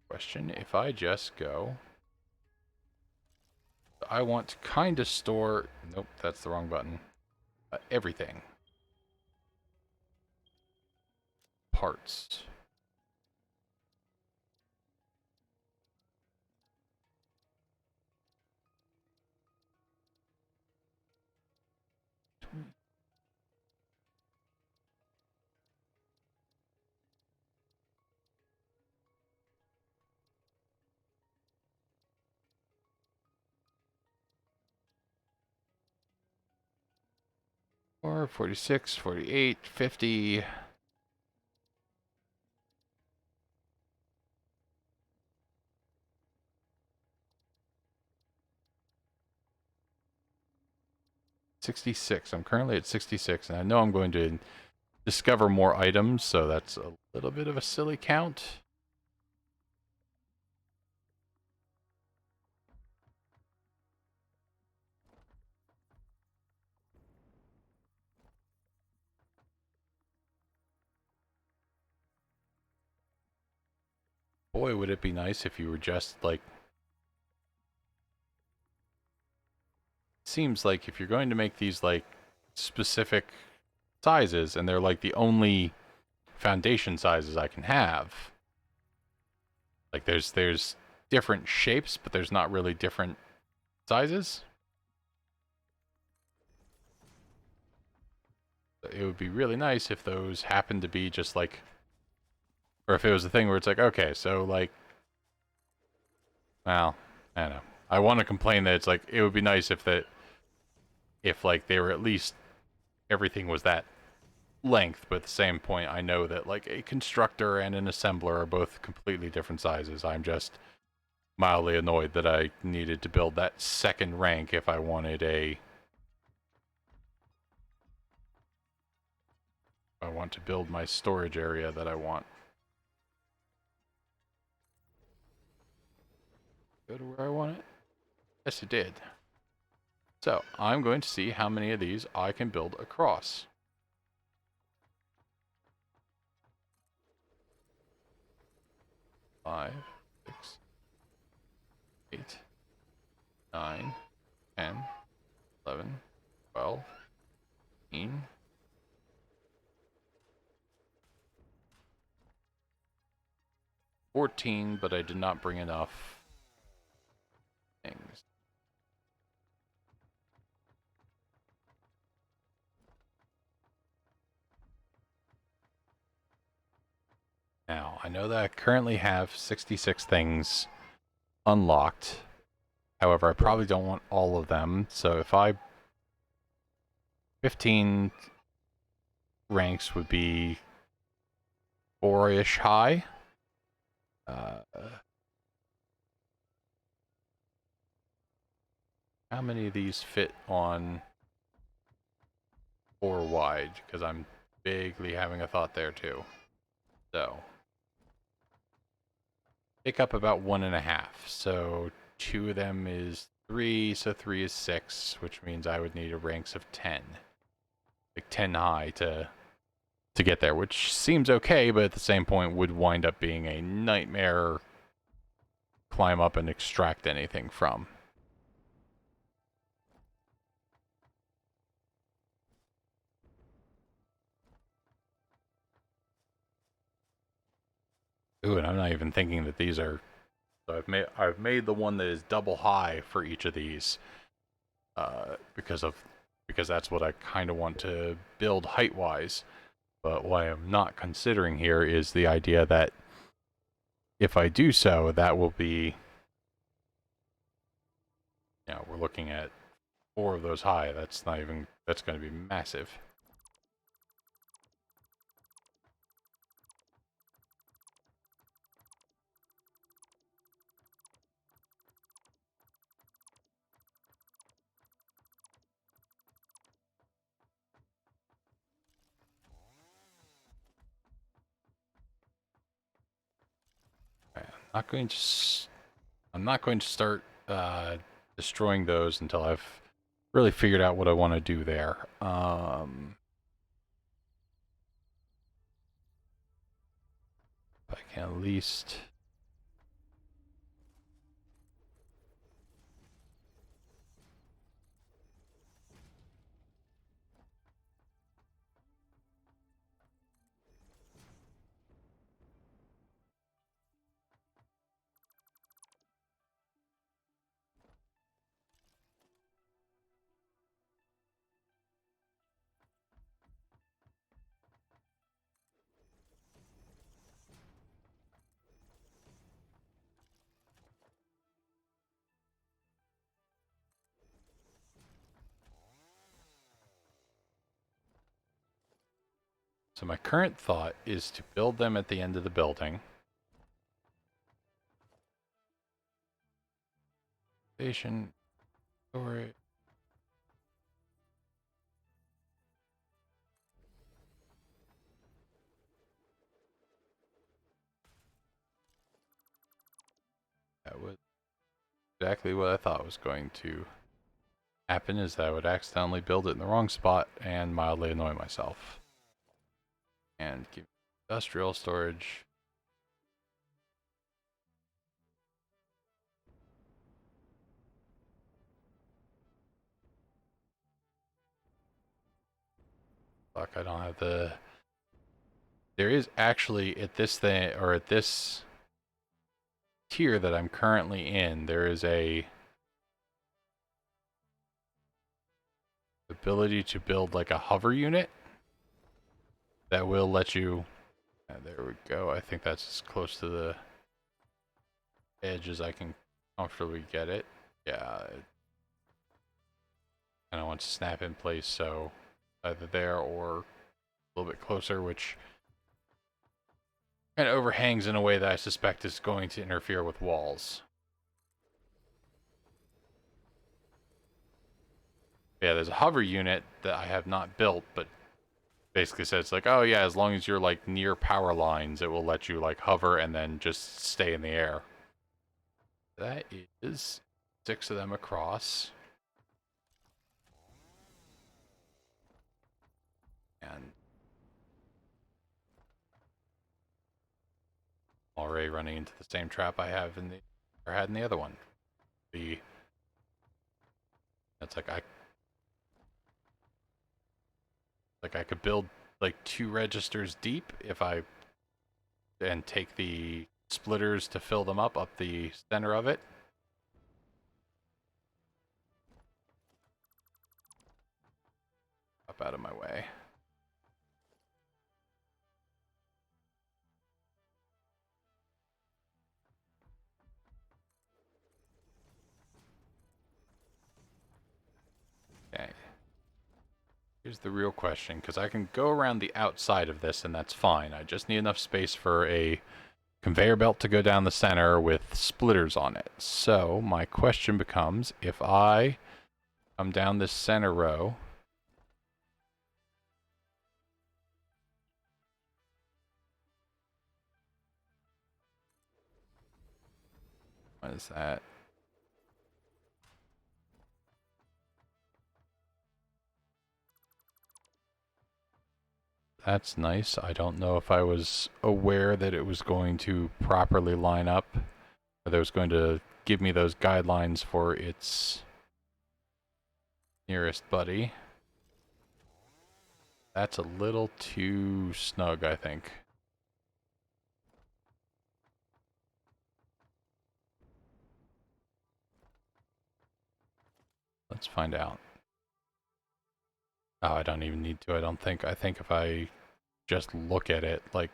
Question, if I just go... I want to kind of store... Nope, that's the wrong button. Everything. Parts. Or 46, 48, 50... 66. I'm currently at 66, and I know I'm going to discover more items, so that's a little bit of a silly count. Boy, would it be nice if you were just, like... Seems like if you're going to make these, like, specific sizes, and they're, like, the only foundation sizes I can have. Like, there's different shapes, but there's not really different sizes. It would be really nice if those happened to be just, like... Or if it was a thing where it's like, okay, so, like... Well, I don't know. I want to complain that it's like, it would be nice if that... If, like, they were at least... Everything was that length, but at the same point, I know that, like, a constructor and an assembler are both completely different sizes. I'm just mildly annoyed that I needed to build that second rank if I wanted a... I want to build my storage area that I want. Go to where I want it? Yes, it did. So, I'm going to see how many of these I can build across. 5, 6, 8, 9, 10, 11, 12, 13, 14, but I did not bring enough things. Now, I know that I currently have 66 things unlocked. However, I probably don't want all of them, so if I... 15 ranks would be 4-ish high. How many of these fit on 4 wide? Because I'm vaguely having a thought there too. So, take up about 1.5. So 2 of them is 3, so 3 is 6, which means I would need a ranks of 10. Like 10 high to get there, which seems okay, but at the same point would wind up being a nightmare climb up and extract anything from. Ooh, and I'm not even thinking that these are So I've made the one that is double high for each of these, because that's what I kind of want to build height wise. But what I'm not considering here is the idea that if I do so, that will be, we're looking at 4 of those high. That's going to be massive. I'm not going to start destroying those until I've really figured out what I want to do there. If I can at least. So my current thought is to build them at the end of the building. Station, storage. That was exactly what I thought was going to happen, is that I would accidentally build it in the wrong spot and mildly annoy myself. And give industrial storage. Fuck, I don't have the... There is actually, at this thing, or at this tier that I'm currently in, there is a ability to build like a hover unit that will let you... there we go. I think that's as close to the edge as I can comfortably get it. Yeah, it kind of wants to snap in place, so either there or a little bit closer, which kind of overhangs in a way that I suspect is going to interfere with walls. Yeah, there's a hover unit that I have not built, but basically says like, oh yeah, as long as you're like near power lines, it will let you like hover and then just stay in the air. That is 6 of them across. And already running into the same trap I have had in the other one. It's like I could build like 2 registers deep if I and take the splitters to fill them up the center of it. Up out of my way. Okay. Here's the real question, because I can go around the outside of this and that's fine. I just need enough space for a conveyor belt to go down the center with splitters on it. So my question becomes, if I come down this center row, what is that? That's nice. I don't know if I was aware that it was going to properly line up, or that it was going to give me those guidelines for its nearest buddy. That's a little too snug, I think. Let's find out. Oh, I don't even need to, I don't think. I think if I just look at it, like,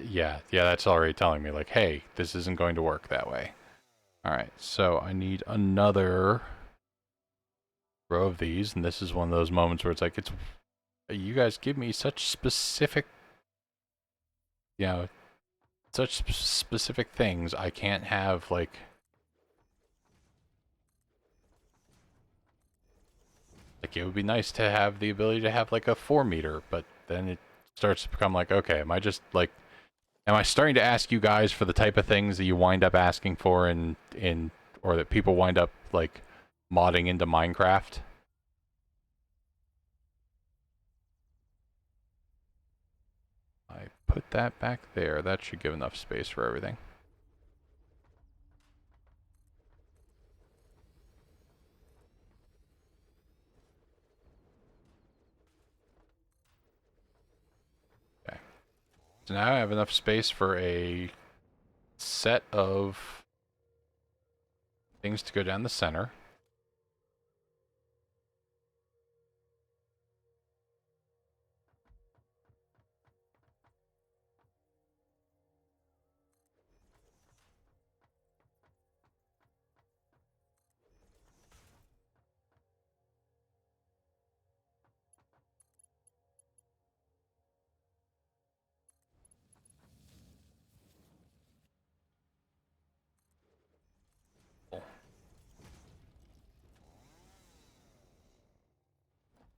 yeah, that's already telling me, like, hey, this isn't going to work that way. Alright, so I need another row of these, and this is one of those moments where it's like, you guys give me such specific, you know, such specific things, I can't have, like, it would be nice to have the ability to have, like, a 4 meter, but then it starts to become like, okay, am I just, like, am I starting to ask you guys for the type of things that you wind up asking for or that people wind up, like, modding into Minecraft? I put that back there. That should give enough space for everything. Okay. So now I have enough space for a set of things to go down the center.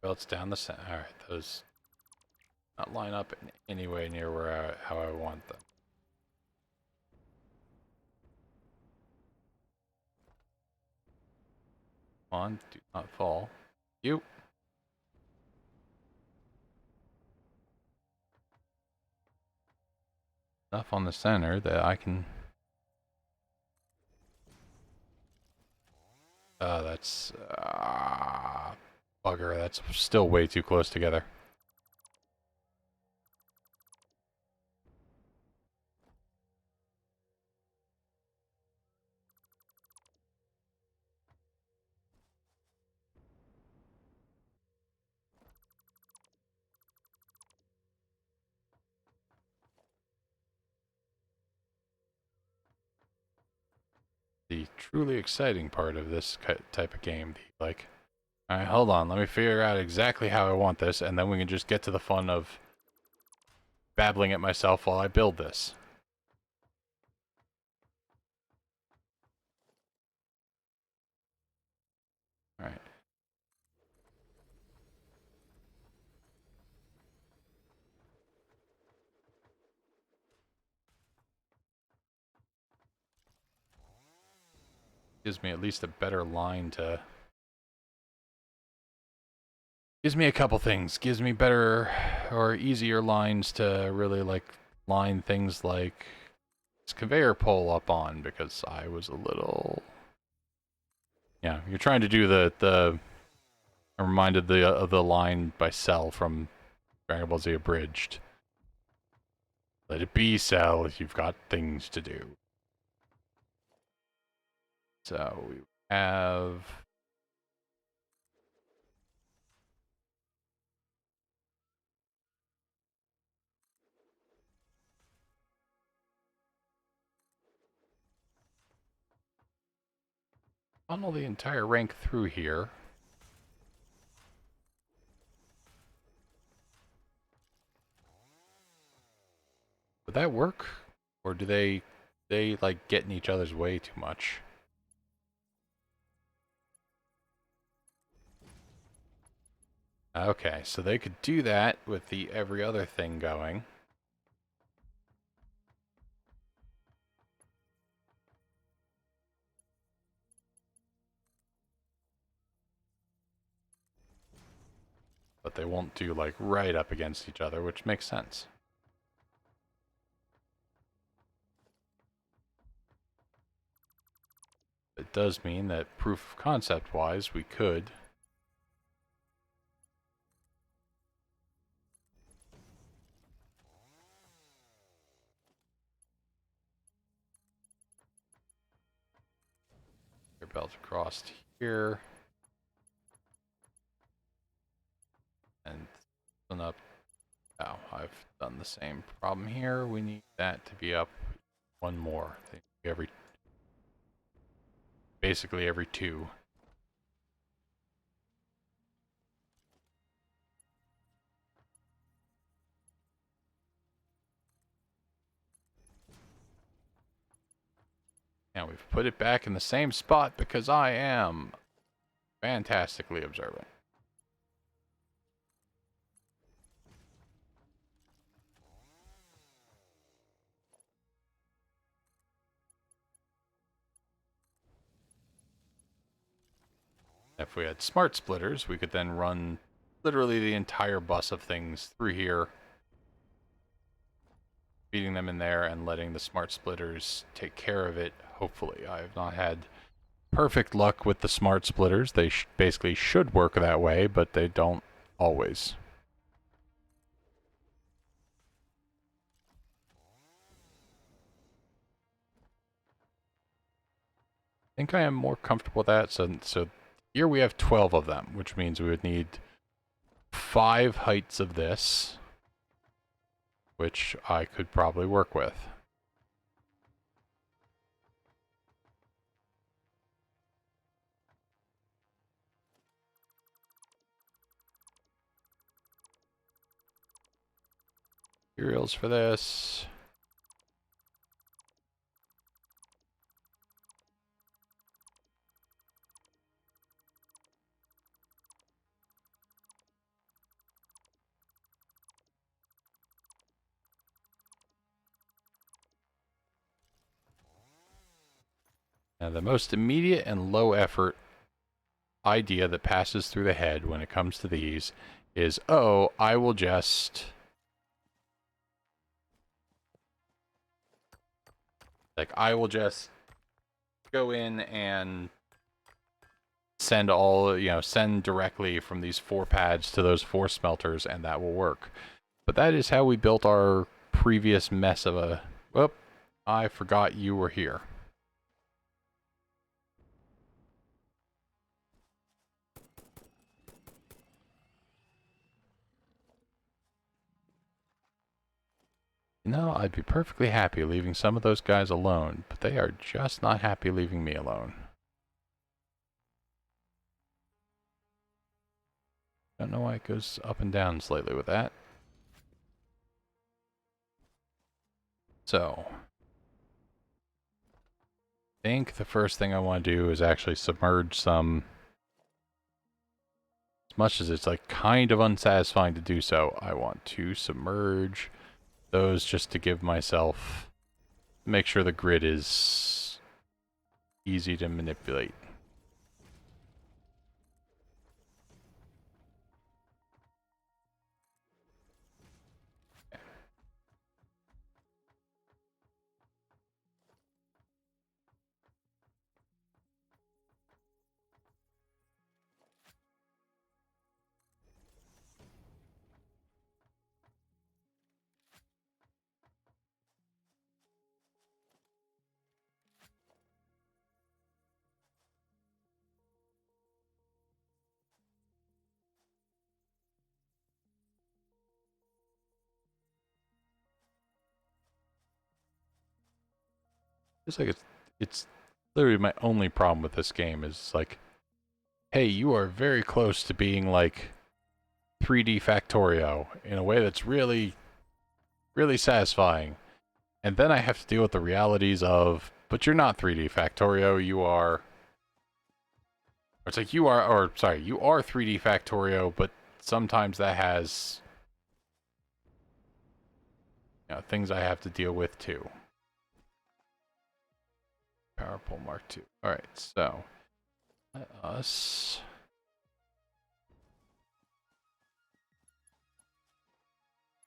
Well, it's down the center. All right, those not line up in any way near where how I want them. Come on, do not fall. You. Enough on the center that I can. That's bugger. That's still way too close together. The truly exciting part of this type of game, like, all right, hold on, let me figure out exactly how I want this, and then we can just get to the fun of babbling at myself while I build this. All right. Gives me at least a better line to... Gives me a couple things. Gives me better or easier lines to really, like, line things like this conveyor pole up on, because I was a little... Yeah, you're trying to do I'm reminded of the line by Cell from Dragon Ball Z Abridged. Let it be, Cell, you've got things to do. So we have... funnel the entire rank through here. Would that work? Or do they like get in each other's way too much? Okay, so they could do that with the every other thing going. But they won't do like right up against each other, which makes sense. It does mean that proof of concept wise, we could belt across here. And one up. Oh, I've done the same problem here. We need that to be up one more. Basically every two. And we've put it back in the same spot because I am fantastically observant. If we had smart splitters, we could then run literally the entire bus of things through here, feeding them in there and letting the smart splitters take care of it, hopefully. I have not had perfect luck with the smart splitters. They basically should work that way, but they don't always. I think I am more comfortable with that. So here we have 12 of them, which means we would need 5 heights of this, which I could probably work with. Materials for this. Now, the most immediate and low effort idea that passes through the head when it comes to these is, oh, I will just go in and send directly from these 4 pads to those 4 smelters, and that will work. But that is how we built our previous mess of a... Whoop, I forgot you were here. You know, I'd be perfectly happy leaving some of those guys alone, but they are just not happy leaving me alone. Don't know why it goes up and down slightly with that. So, I think the first thing I want to do is actually submerge some. As much as it's like kind of unsatisfying to do so, I want to submerge those just to give myself, make sure the grid is easy to manipulate. It's like it's literally my only problem with this game is like, hey, you are very close to being like 3D Factorio in a way that's really, really satisfying. And then I have to deal with the realities of, but you're not 3D Factorio, you are... It's like you are 3D Factorio, but sometimes that has, things I have to deal with too. Power pole Mark II. Alright, so let us...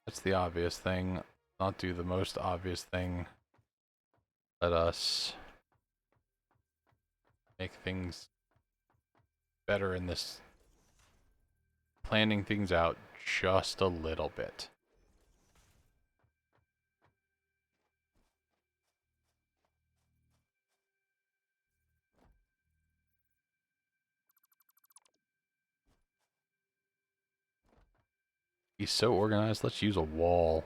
That's the obvious thing. Not do the most obvious thing. Let us make things better in this. Planning things out just a little bit. He's so organized. Let's use a wall.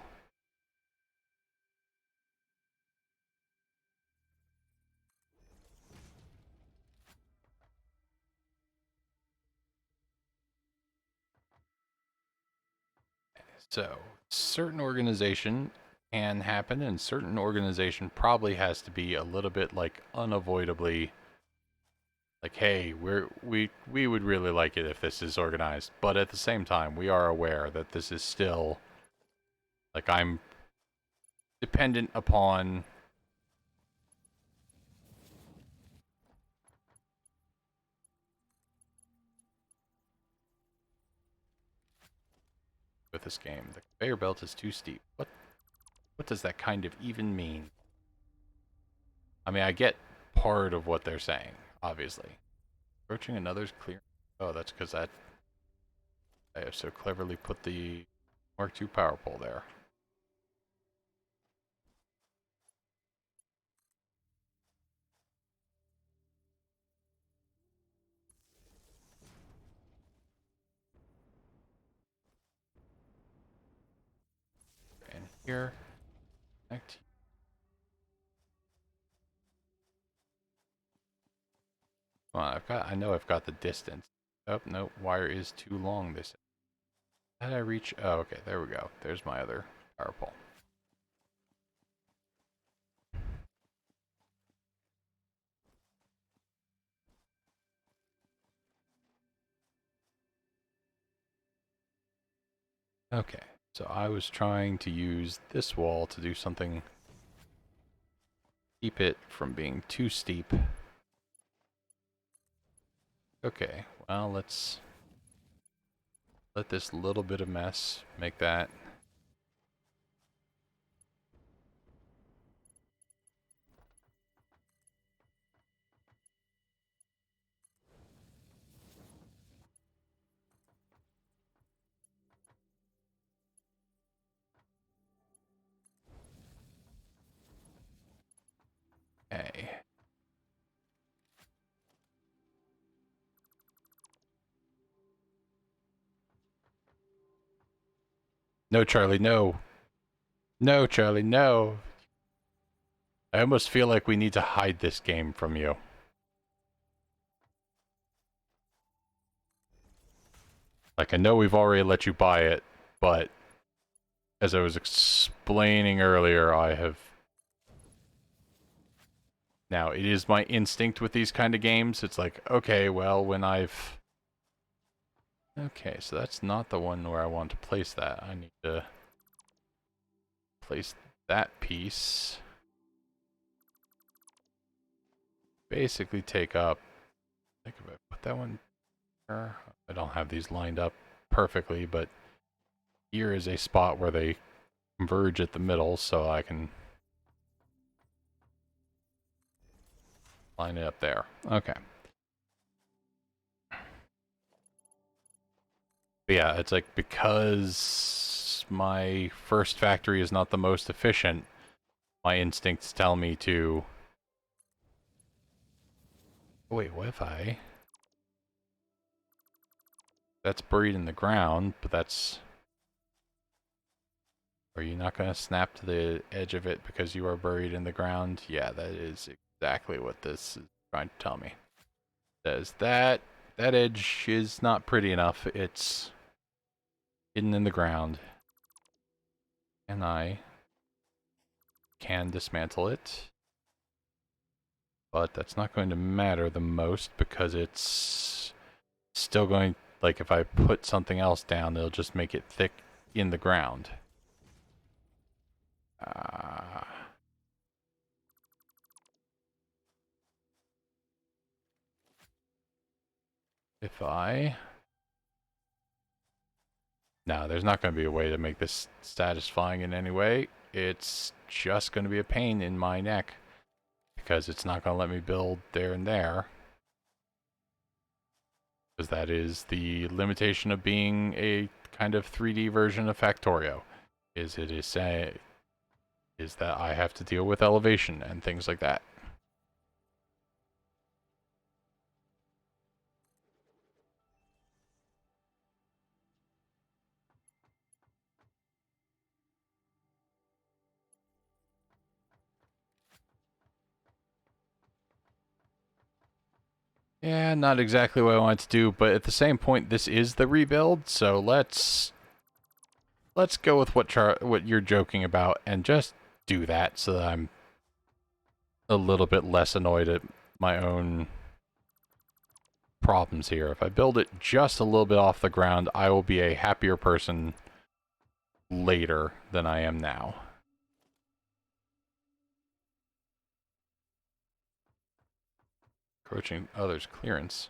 So, certain organization can happen, and certain organization probably has to be a little bit like unavoidably like, hey, we would really like it if this is organized, but at the same time, we are aware that this is still like I'm dependent upon with this game. The conveyor belt is too steep. What does that kind of even mean? I mean, I get part of what they're saying, obviously. Approaching another's clear. Oh, that's because I have so cleverly put the Mark II power pole there. And here, connect. Come on, I know I've got the distance. Oh, no, wire is too long. This. How did I reach? Oh, okay, there we go. There's my other power pole. Okay, so I was trying to use this wall to do something, keep it from being too steep. Okay, well, let's let this little bit of mess make that. Okay. No, Charlie, no. No, Charlie, no. I almost feel like we need to hide this game from you. Like, I know we've already let you buy it, but as I was explaining earlier, I have... Now, it is my instinct with these kind of games. It's like, okay, well, when I've... Okay, so that's not the one where I want to place that. I need to place that piece. Basically take up... I think if I put that one here... I don't have these lined up perfectly, but here is a spot where they converge at the middle, so I can line it up there. Okay. But yeah, it's like because my first factory is not the most efficient, my instincts tell me to... Wait, what if I... That's buried in the ground, but that's... Are you not going to snap to the edge of it because you are buried in the ground? Yeah, that is exactly what this is trying to tell me. It says that edge is not pretty enough. It's hidden in the ground. And I can dismantle it. But that's not going to matter the most because it's still going... Like, if I put something else down, it'll just make it thick in the ground. If I... No, there's not going to be a way to make this satisfying in any way. It's just going to be a pain in my neck because it's not going to let me build there and there. Because that is the limitation of being a kind of 3D version of Factorio. Is that I have to deal with elevation and things like that. Yeah, not exactly what I want to do, but at the same point, this is the rebuild, so let's go with what you're joking about and just do that so that I'm a little bit less annoyed at my own problems here. If I build it just a little bit off the ground, I will be a happier person later than I am now. Approaching others' clearance.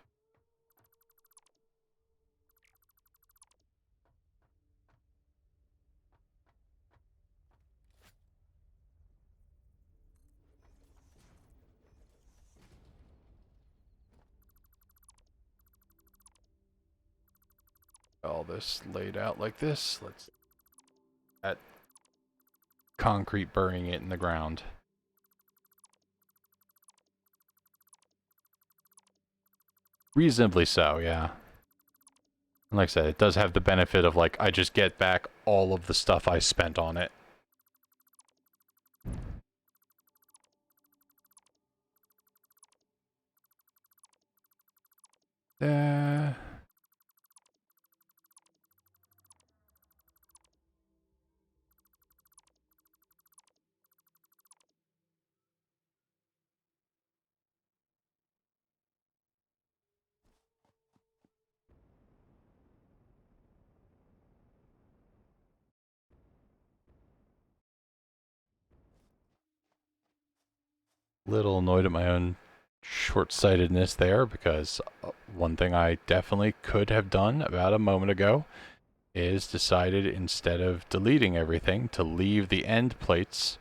All this laid out like this. Let's that concrete burying it in the ground. Reasonably so, yeah. And like I said, it does have the benefit of, like, I just get back all of the stuff I spent on it. Uh, little annoyed at my own short-sightedness there, because one thing I definitely could have done about a moment ago is decided, instead of deleting everything, to leave the end plates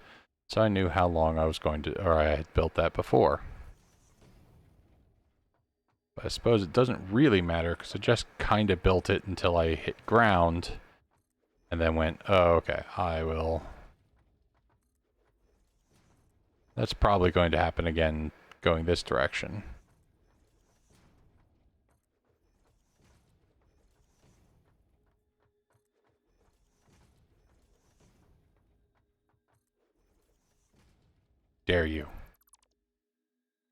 so I knew how long I was going to, or I had built that before. But I suppose it doesn't really matter because I just kind of built it until I hit ground and then went, oh, okay, I will. That's probably going to happen again going this direction. Dare you.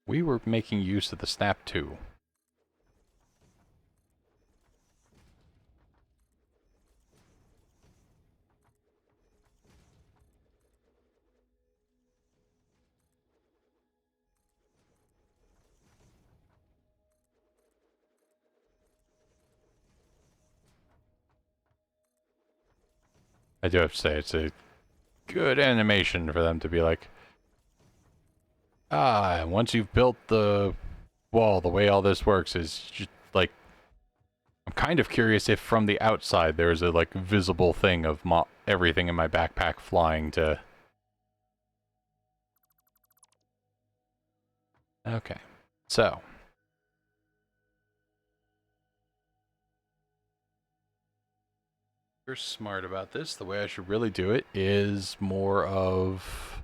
We were making use of the snap too. I do have to say, it's a good animation for them to be like, ah, once you've built the wall, the way all this works is just, like, I'm kind of curious if from the outside there's a, like, visible thing of everything in my backpack flying to... Okay, so... You're smart about this. The way I should really do it is more of...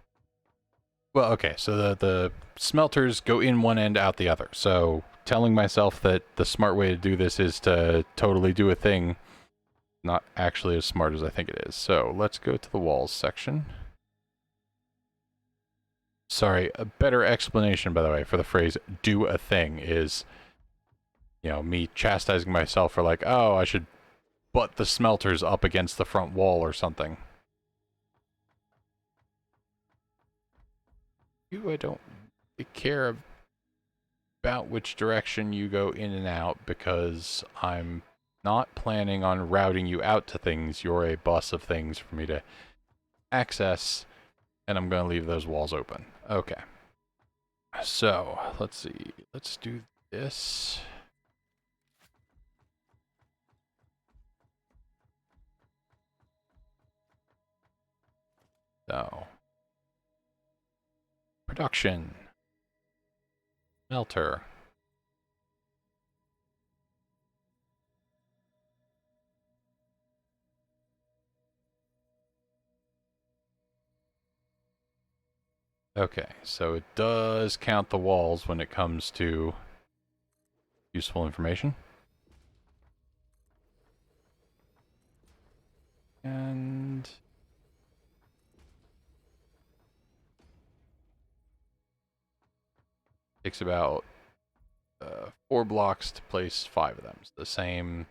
Well, okay, so the smelters go in one end, out the other. So telling myself that the smart way to do this is to totally do a thing, not actually as smart as I think it is. So let's go to the walls section. Sorry, a better explanation, by the way, for the phrase do a thing is, you know, me chastising myself for, like, oh, I should butt the smelters up against the front wall or something. I don't care about which direction you go in and out, because I'm not planning on routing you out to things. You're a bus of things for me to access, and I'm going to leave those walls open. Okay. So, let's see. Let's do this. So, production. Smelter. Okay, so it does count the walls when it comes to useful information. And takes about 4 blocks to place 5 of them. It's the same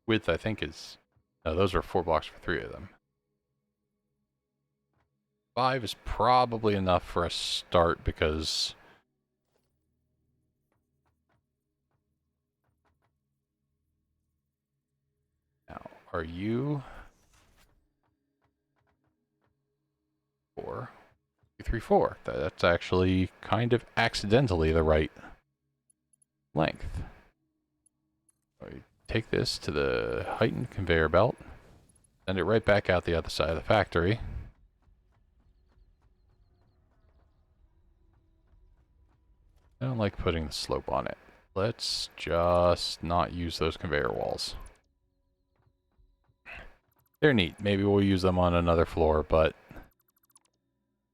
width, I think, is... No, those are 4 blocks for 3 of them. 5 is probably enough for a start because... Now, are you... 4, 3, 4. That's actually kind of accidentally the right length. We take this to the heightened conveyor belt, send it right back out the other side of the factory. I don't like putting the slope on it. Let's just not use those conveyor walls. They're neat. Maybe we'll use them on another floor, but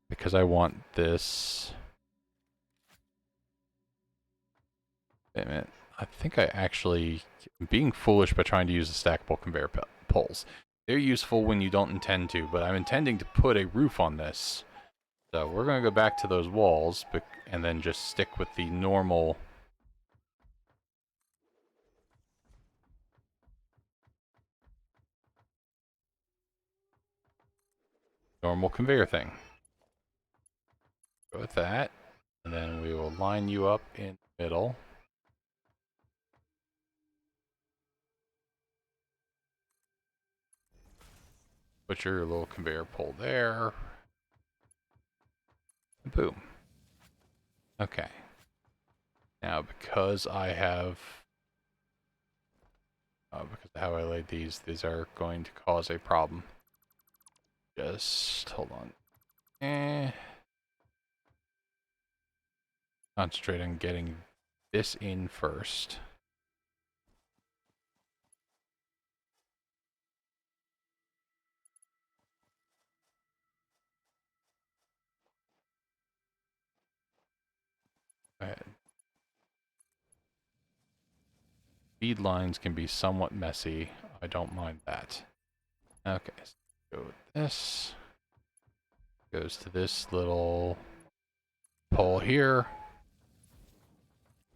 because I want this... Wait a minute. I think I actually... I'm being foolish by trying to use the stackable conveyor poles. They're useful when you don't intend to, but I'm intending to put a roof on this. So we're going to go back to those walls and then just stick with the normal... normal conveyor thing. Go with that, and then we will line you up in the middle. Put your little conveyor pole there. Boom. Okay. Now, because I have... because of how I laid these are going to cause a problem. Just hold on. Concentrate on getting this in first. Go ahead. Feed lines can be somewhat messy. I don't mind that. Okay, so go with this. Goes to this little pole here.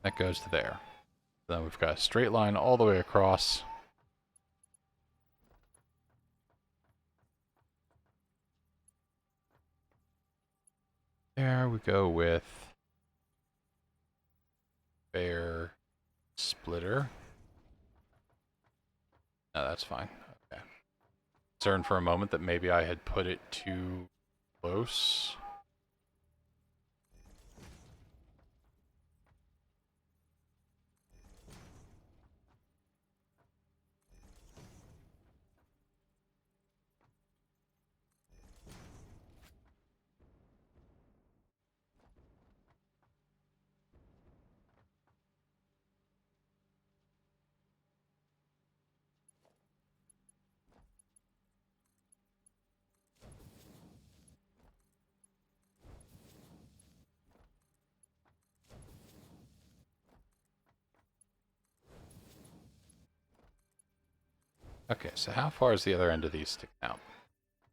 That goes to there. Then we've got a straight line all the way across. There we go with fair splitter. No, that's fine. Okay. Concerned for a moment that maybe I had put it too close. Okay, so how far is the other end of these sticking out?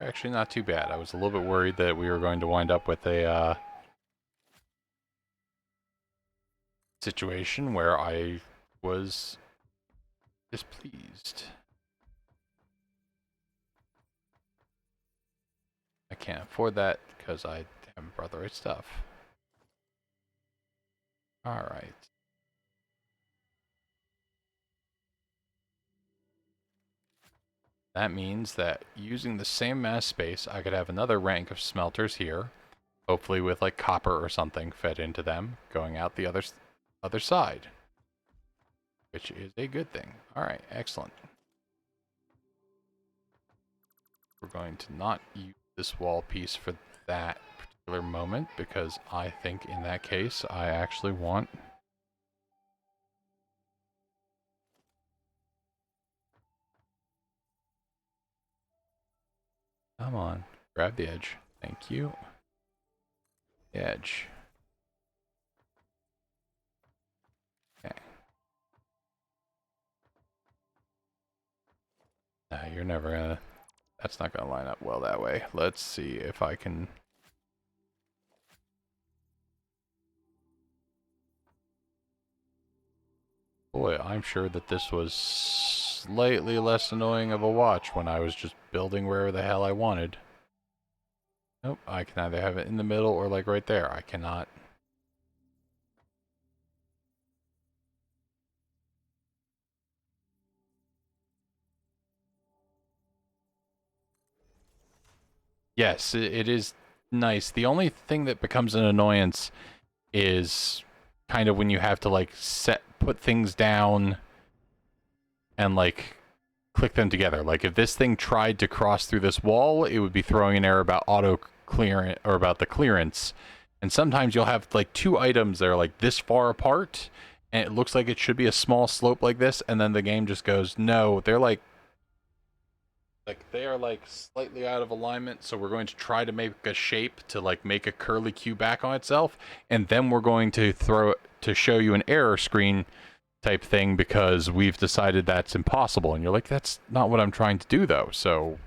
Actually, not too bad. I was a little bit worried that we were going to wind up with a situation where I was displeased. I can't afford that because I haven't brought the right stuff. Alright. That means that using the same amount of space, I could have another rank of smelters here, hopefully with like copper or something fed into them, going out the other side, which is a good thing. Alright, excellent. We're going to not use this wall piece for that particular moment, because I think in that case, I actually want... Come on, grab the edge. Thank you. Edge. Okay. You're never gonna... That's not gonna line up well that way. Let's see if I can... Boy, I'm sure that this was slightly less annoying of a watch when I was just building wherever the hell I wanted. Nope, I can either have it in the middle or like right there. I cannot. Yes, it is nice. The only thing that becomes an annoyance is kind of when you have to like put things down and like click them together. Like if this thing tried to cross through this wall, it would be throwing an error about auto clearance or about the clearance. And sometimes you'll have like two items that are like this far apart and it looks like it should be a small slope like this, and then the game just goes, no, they're like they are like slightly out of alignment, so we're going to try to make a shape to like make a curly Q back on itself, and then we're going to throw it to show you an error screen type thing because we've decided that's impossible. And you're like, that's not what I'm trying to do though. So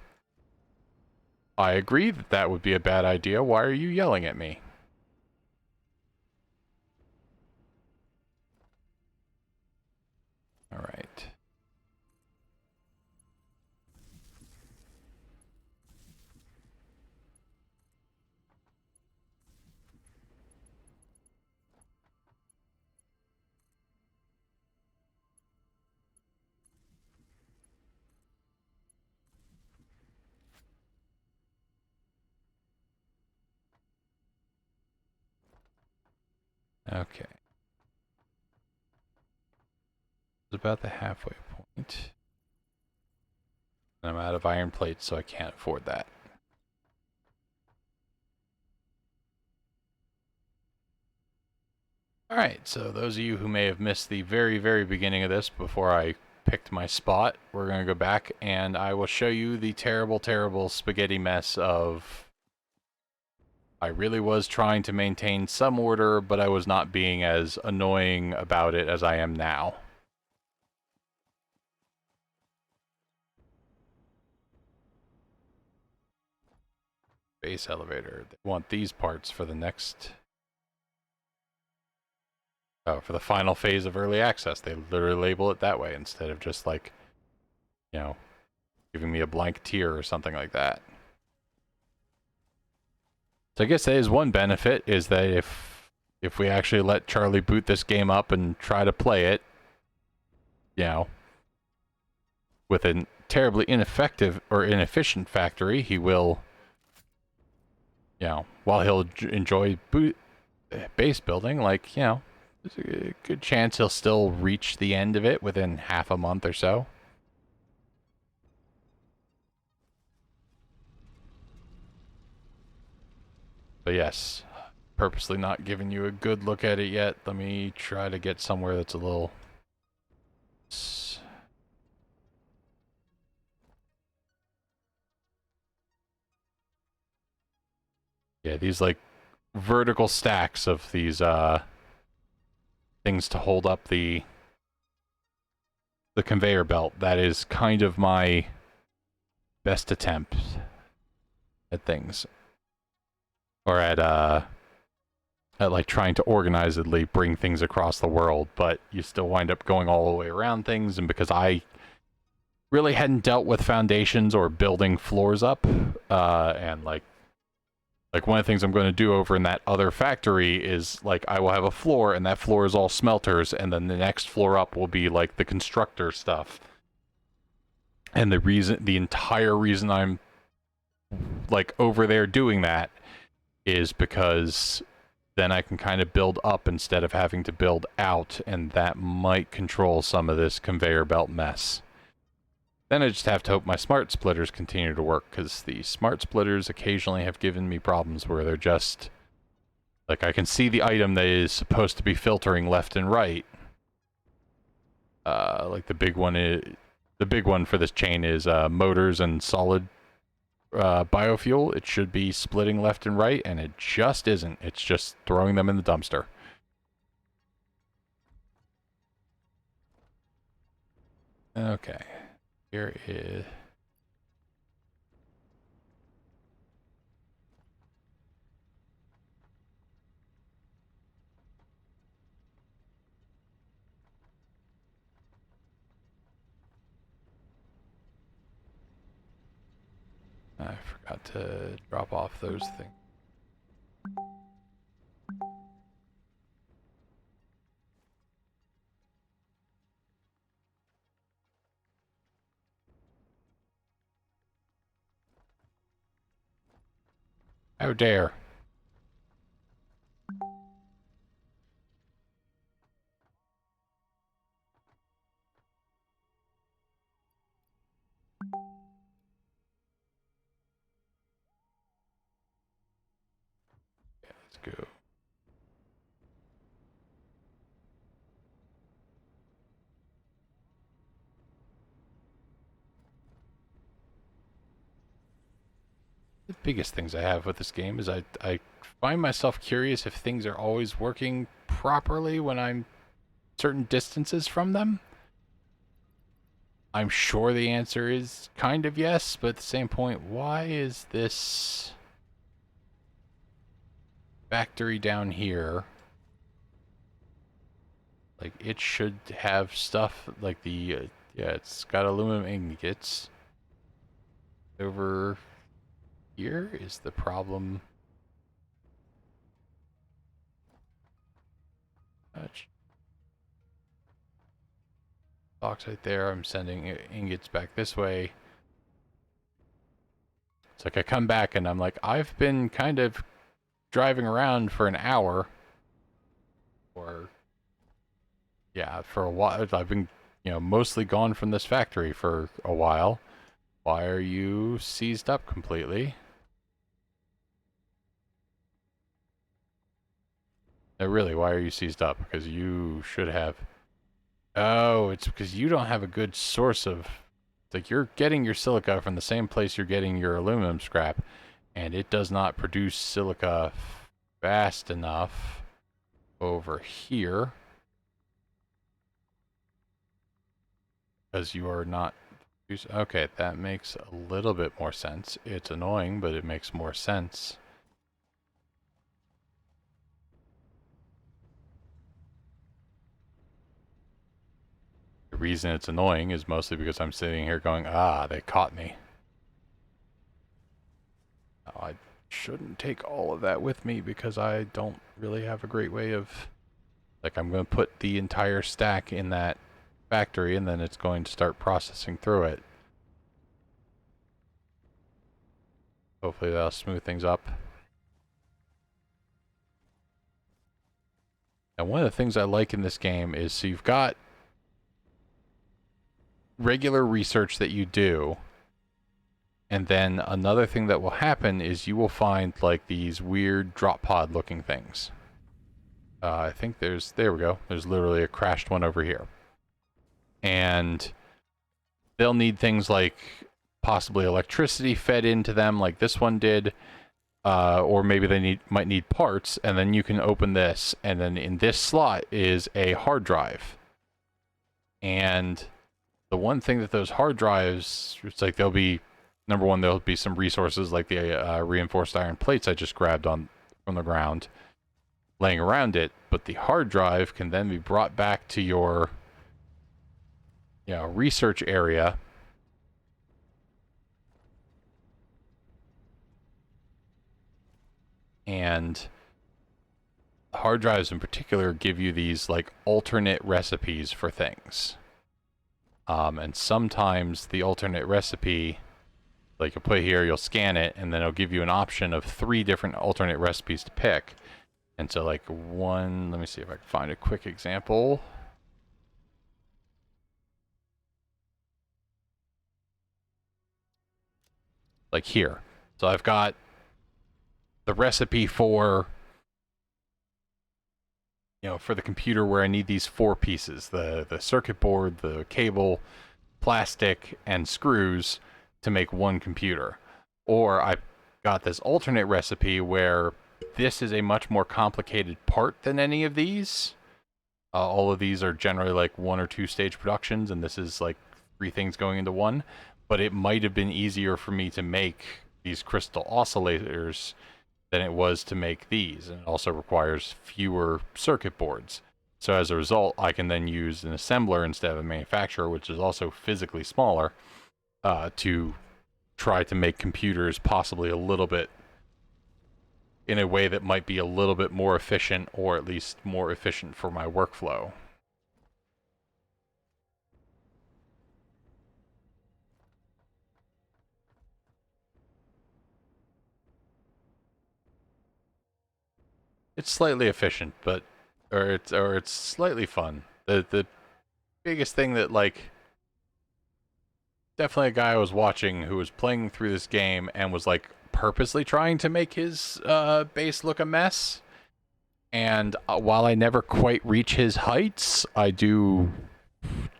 I agree that that would be a bad idea. Why are you yelling at me? All right. Okay. It's about the halfway point. And I'm out of iron plates, so I can't afford that. Alright, so those of you who may have missed the very, very beginning of this before I picked my spot, we're going to go back and I will show you the terrible, terrible spaghetti mess of... I really was trying to maintain some order, but I was not being as annoying about it as I am now. Base elevator. They want these parts for the next... Oh, for the final phase of early access. They literally label it that way instead of just like, you know, giving me a blank tier or something like that. So I guess that is one benefit, is that if we actually let Charlie boot this game up and try to play it, you know, with a terribly ineffective or inefficient factory, he will, you know, while he'll enjoy base building, like, you know, there's a good chance he'll still reach the end of it within half a month or so. But yes, purposely not giving you a good look at it yet. Let me try to get somewhere that's a little... Yeah, these like vertical stacks of these things to hold up the conveyor belt. That is kind of my best attempt at things. Or at like trying to organizedly bring things across the world, but you still wind up going all the way around things, and because I really hadn't dealt with foundations or building floors up, and like one of the things I'm going to do over in that other factory is like I will have a floor, and that floor is all smelters, and then the next floor up will be like the constructor stuff. And the entire reason I'm like over there doing that is because then I can kind of build up instead of having to build out, and that might control some of this conveyor belt mess. Then I just have to hope my smart splitters continue to work, because the smart splitters occasionally have given me problems where they're just... like, I can see the item that is supposed to be filtering left and right. Like the big one for this chain is motors and solid biofuel. It should be splitting left and right, and it just isn't. It's just throwing them in the dumpster. Okay. Here is... I forgot to drop off those things. How dare. Let's go. The biggest things I have with this game is I find myself curious if things are always working properly when I'm certain distances from them. I'm sure the answer is kind of yes, but at the same point, why is this factory down here? Like, it should have stuff like the, yeah, it's got aluminum ingots. Over here is the problem. Bauxite there, I'm sending ingots back this way. It's like I come back and I'm like, I've been kind of driving around for an hour. Or, yeah, for a while. I've been, mostly gone from this factory for a while. Why are you seized up completely? No, really, why are you seized up? Because you should have... Oh, it's because you don't have a good source of... It's like you're getting your silica from the same place you're getting your aluminum scrap, and it does not produce silica fast enough over here. Because you are not... Okay, that makes a little bit more sense. It's annoying, but it makes more sense. The reason it's annoying is mostly because I'm sitting here going, they caught me. I shouldn't take all of that with me because I don't really have a great way of... Like, I'm going to put the entire stack in that factory and then it's going to start processing through it. Hopefully that'll smooth things up. And one of the things I like in this game is, so you've got regular research that you do, and then another thing that will happen is you will find like these weird drop pod looking things. I think there we go. There's literally a crashed one over here. And they'll need things like possibly electricity fed into them like this one did, or maybe they might need parts, and then you can open this, and then in this slot is a hard drive. And the one thing that those hard drives, it's like they'll be, number one, there'll be some resources like the reinforced iron plates I just grabbed from the ground laying around it, but the hard drive can then be brought back to your research area. And hard drives in particular give you these like alternate recipes for things. And sometimes the alternate recipe, like you'll put here, you'll scan it, and then it'll give you an option of 3 different alternate recipes to pick. And so like one, let me see if I can find a quick example. Like here. So I've got the recipe for, for the computer where I need these 4 pieces, the circuit board, the cable, plastic, and screws to make one computer. Or I've got this alternate recipe where this is a much more complicated part than any of these. All of these are generally like 1 or 2 stage productions, and this is like 3 things going into one. But it might have been easier for me to make these crystal oscillators than it was to make these, and it also requires fewer circuit boards. So as a result, I can then use an assembler instead of a manufacturer, which is also physically smaller, to try to make computers possibly a little bit in a way that might be a little bit more efficient, or at least more efficient for my workflow. It's slightly efficient, but or it's slightly fun. The biggest thing that, like, definitely a guy I was watching who was playing through this game and was like purposely trying to make his base look a mess. And while I never quite reach his heights, I do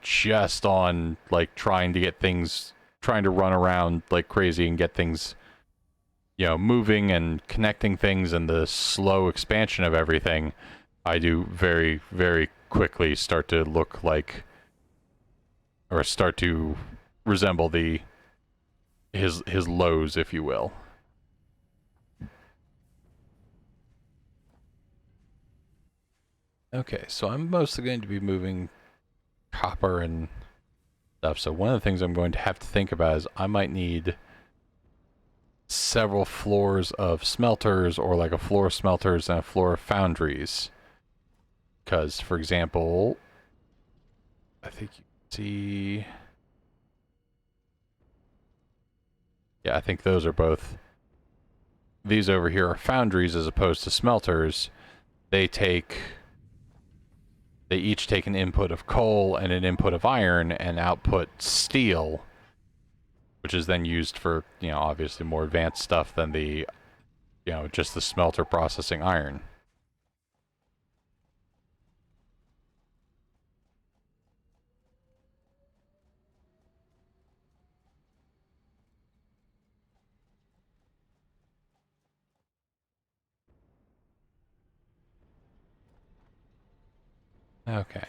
just on like trying to run around like crazy and get things, moving and connecting things, and the slow expansion of everything. I do very, very quickly start to look like, or start to resemble his lows, if you will. Okay, so I'm mostly going to be moving copper and stuff. So one of the things I'm going to have to think about is I might need several floors of smelters, or like a floor of smelters and a floor of foundries. Because, for example, I think you can see... Yeah, I think those are both... These over here are foundries as opposed to smelters. They each take an input of coal and an input of iron and output steel, which is then used for, obviously more advanced stuff than just the smelter processing iron. Okay.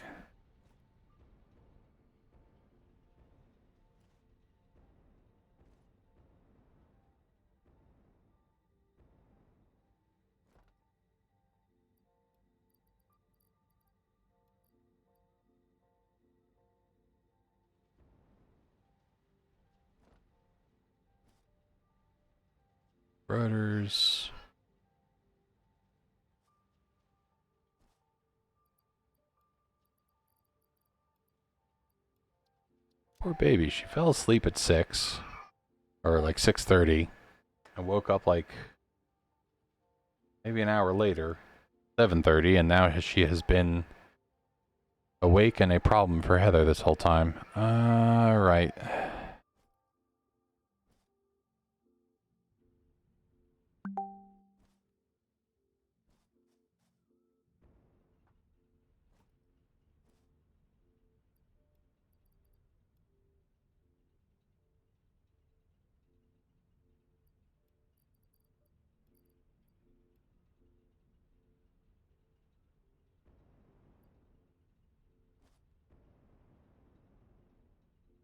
Rotors. Poor baby. She fell asleep at 6, or like 6:30, and woke up like maybe an hour later, 7:30, and now she has been awake and a problem for Heather this whole time. Right.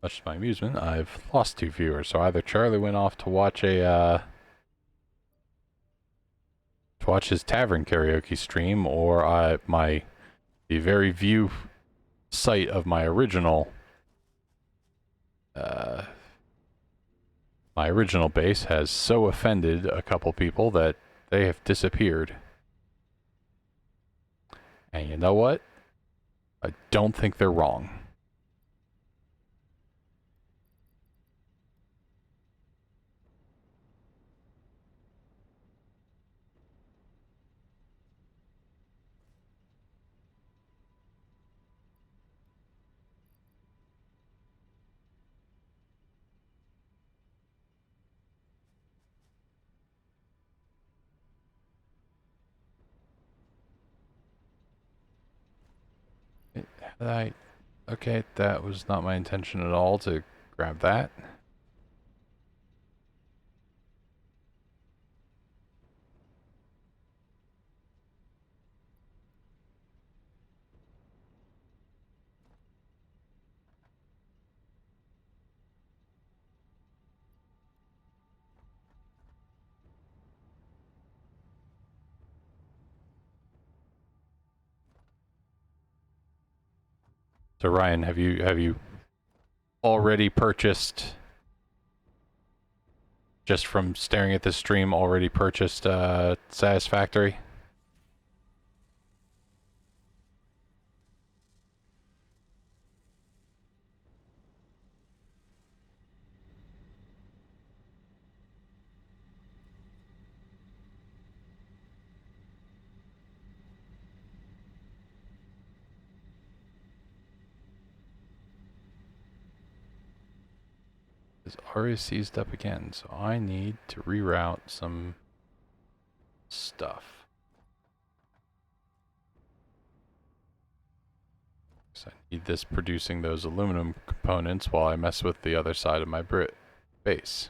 Much to my amusement, I've lost 2 viewers, so either Charlie went off to watch to watch his tavern karaoke stream, or the very view site of my original base has so offended a couple people that they have disappeared. And you know what? I don't think they're wrong. Okay, that was not my intention at all to grab that. So Ryan, have you already purchased just from staring at this stream, already purchased Satisfactory. It's already seized up again, so I need to reroute some stuff. So I need this producing those aluminum components while I mess with the other side of my base.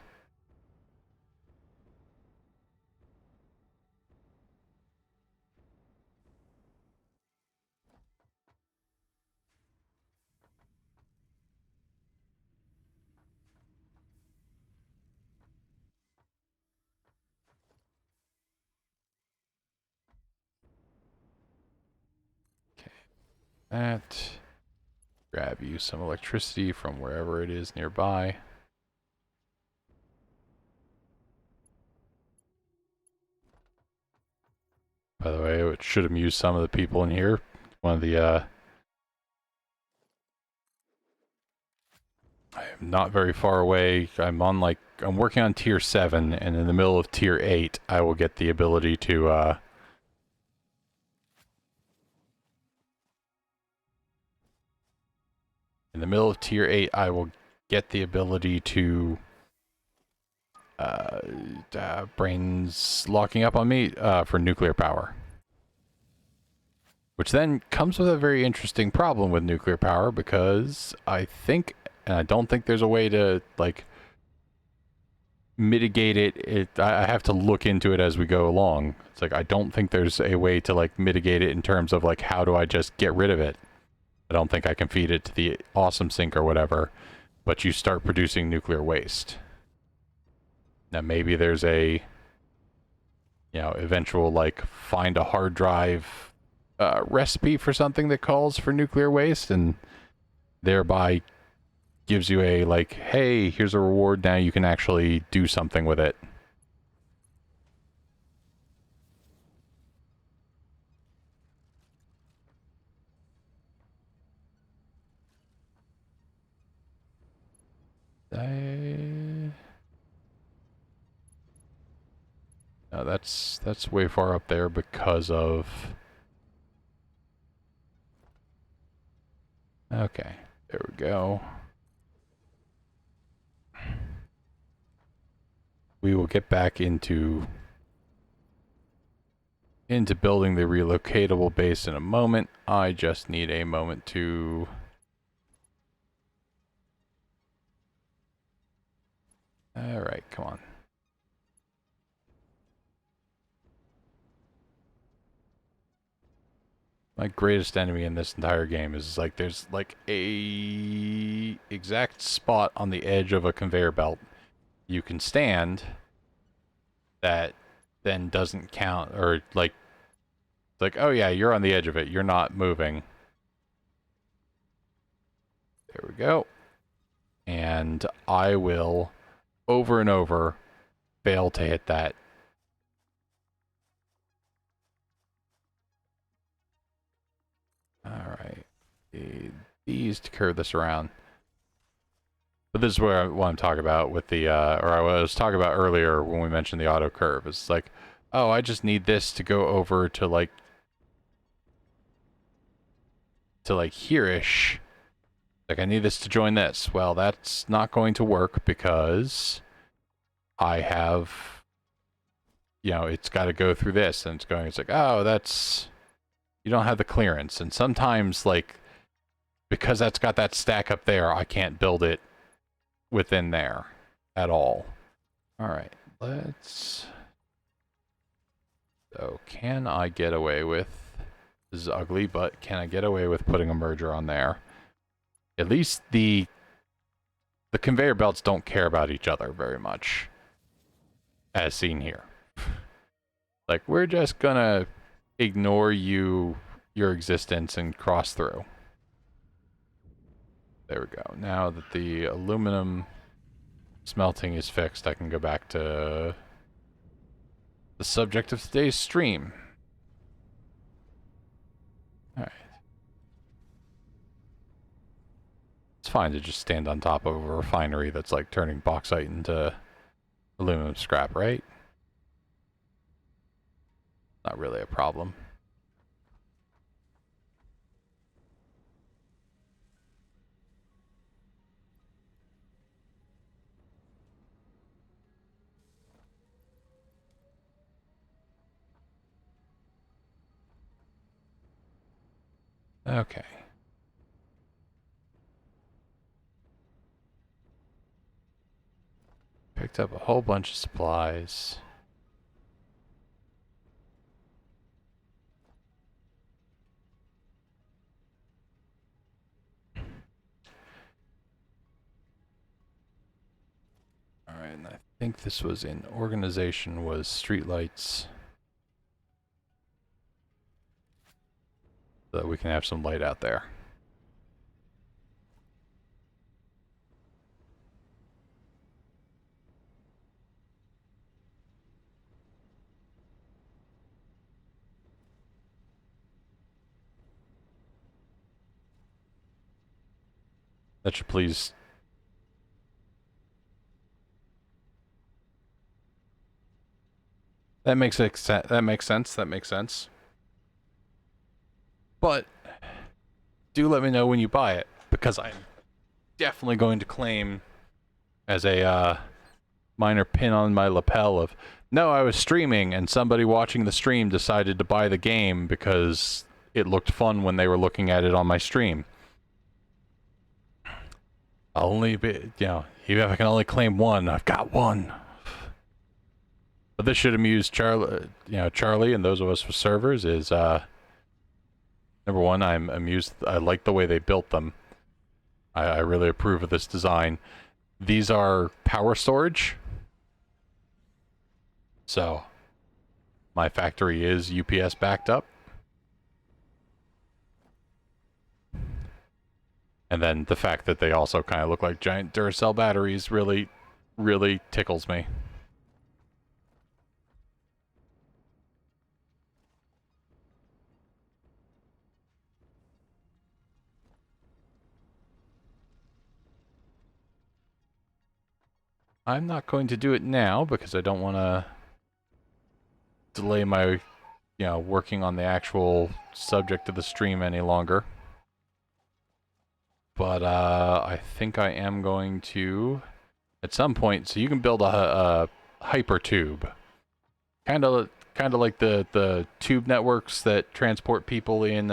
Okay, that. Grab you some electricity from wherever it is nearby. By the way, it should amuse some of the people in here. One of the, I am not very far away. I'm working on tier 7, and in the middle of tier 8, I will get the ability to, in the middle of tier 8, I will get the ability to, brains locking up on me, for nuclear power. Which then comes with a very interesting problem with nuclear power, because I think, and I don't think there's a way to, like, mitigate it. I have to look into it as we go along. It's like, I don't think there's a way to, like, mitigate it in terms of, like, how do I just get rid of it? I don't think I can feed it to the awesome sink or whatever, but you start producing nuclear waste. Now, maybe there's a, you know, eventual, like, find a hard drive recipe for something that calls for nuclear waste, and thereby gives you a, like, hey, here's a reward, now you can actually do something with it. No, that's way far up there because of... Okay, there we go. We will get back into building the relocatable base in a moment. I just need a moment to... Alright, come on. My greatest enemy in this entire game is, like, there's, like, a exact spot on the edge of a conveyor belt you can stand that then doesn't count, or, like, it's like, oh yeah, you're on the edge of it, you're not moving. There we go. And I will, over and over, fail to hit that. Alright. These to curve this around. But this is what I'm talking about with the, or I was talking about earlier when we mentioned the auto curve. It's like, oh, I just need this to go over to, like here-ish. Like, I need this to join this. Well, that's not going to work because I have, you know, it's got to go through this, and it's like, oh, that's, you don't have the clearance. And sometimes, like, because that's got that stack up there, I can't build it within there at all. Alright, let's... So, can I get away with... This is ugly, but can I get away with putting a merger on there? At least the conveyor belts don't care about each other very much, as seen here. Like, we're just gonna ignore your existence and cross through. There we go. Now that the aluminum smelting is fixed, I can go back to the subject of today's stream. Alright. It's fine to just stand on top of a refinery that's like turning bauxite into aluminum scrap, right? Not really a problem. Okay. Picked up a whole bunch of supplies. Alright, and I think this was in organization, was streetlights. So that we can have some light out there. That should please. That makes sense. That makes sense. That makes sense. But do let me know when you buy it, because I'm definitely going to claim as a minor pin on my lapel of, no, I was streaming and somebody watching the stream decided to buy the game because it looked fun when they were looking at it on my stream. I'll only be, even if I can only claim one, I've got one. But this should amuse Charlie, Charlie and those of us with servers is, number one, I'm amused. I like the way they built them. I really approve of this design. These are power storage. So, my factory is UPS backed up. And then the fact that they also kind of look like giant Duracell batteries really, really tickles me. I'm not going to do it now because I don't want to delay my, working on the actual subject of the stream any longer. But I think I am going to, at some point, so you can build a hyper tube, kind of like the tube networks that transport people in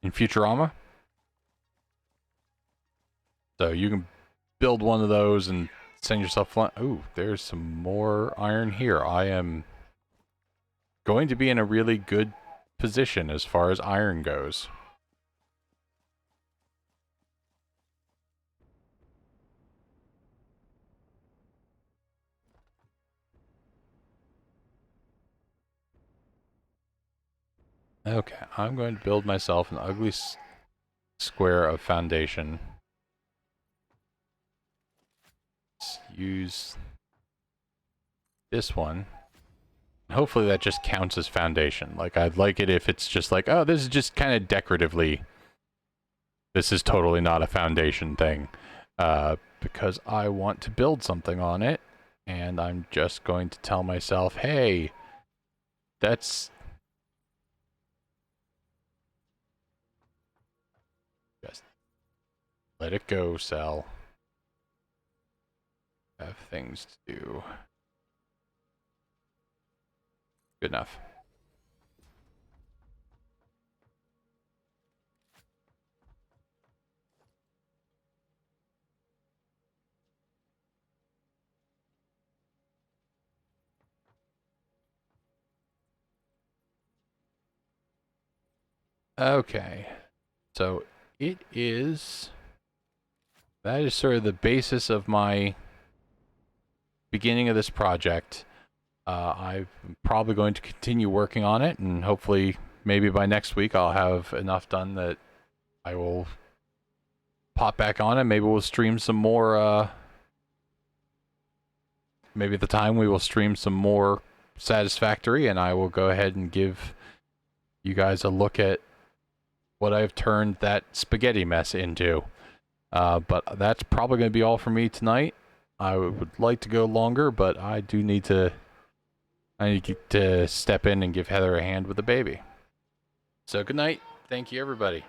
Futurama. So you can build one of those and send yourself flying. Ooh, there's some more iron here. I am going to be in a really good position as far as iron goes. Okay, I'm going to build myself an ugly square of foundation. Let's use this one. Hopefully that just counts as foundation. Like, I'd like it if it's just like, oh, this is just kind of decoratively. This is totally not a foundation thing. Because I want to build something on it, and I'm just going to tell myself, hey, that's... Just let it go, Cell. I have things to do. Good enough. Okay. So it is... That is sort of the basis of my beginning of this project. I'm probably going to continue working on it, and hopefully maybe by next week I'll have enough done that I will pop back on it. Maybe we'll stream some more maybe at the time we will stream some more Satisfactory, and I will go ahead and give you guys a look at what I've turned that spaghetti mess into. But that's probably going to be all for me tonight. I would like to go longer, but I need to step in and give Heather a hand with the baby. So good night. Thank you, everybody.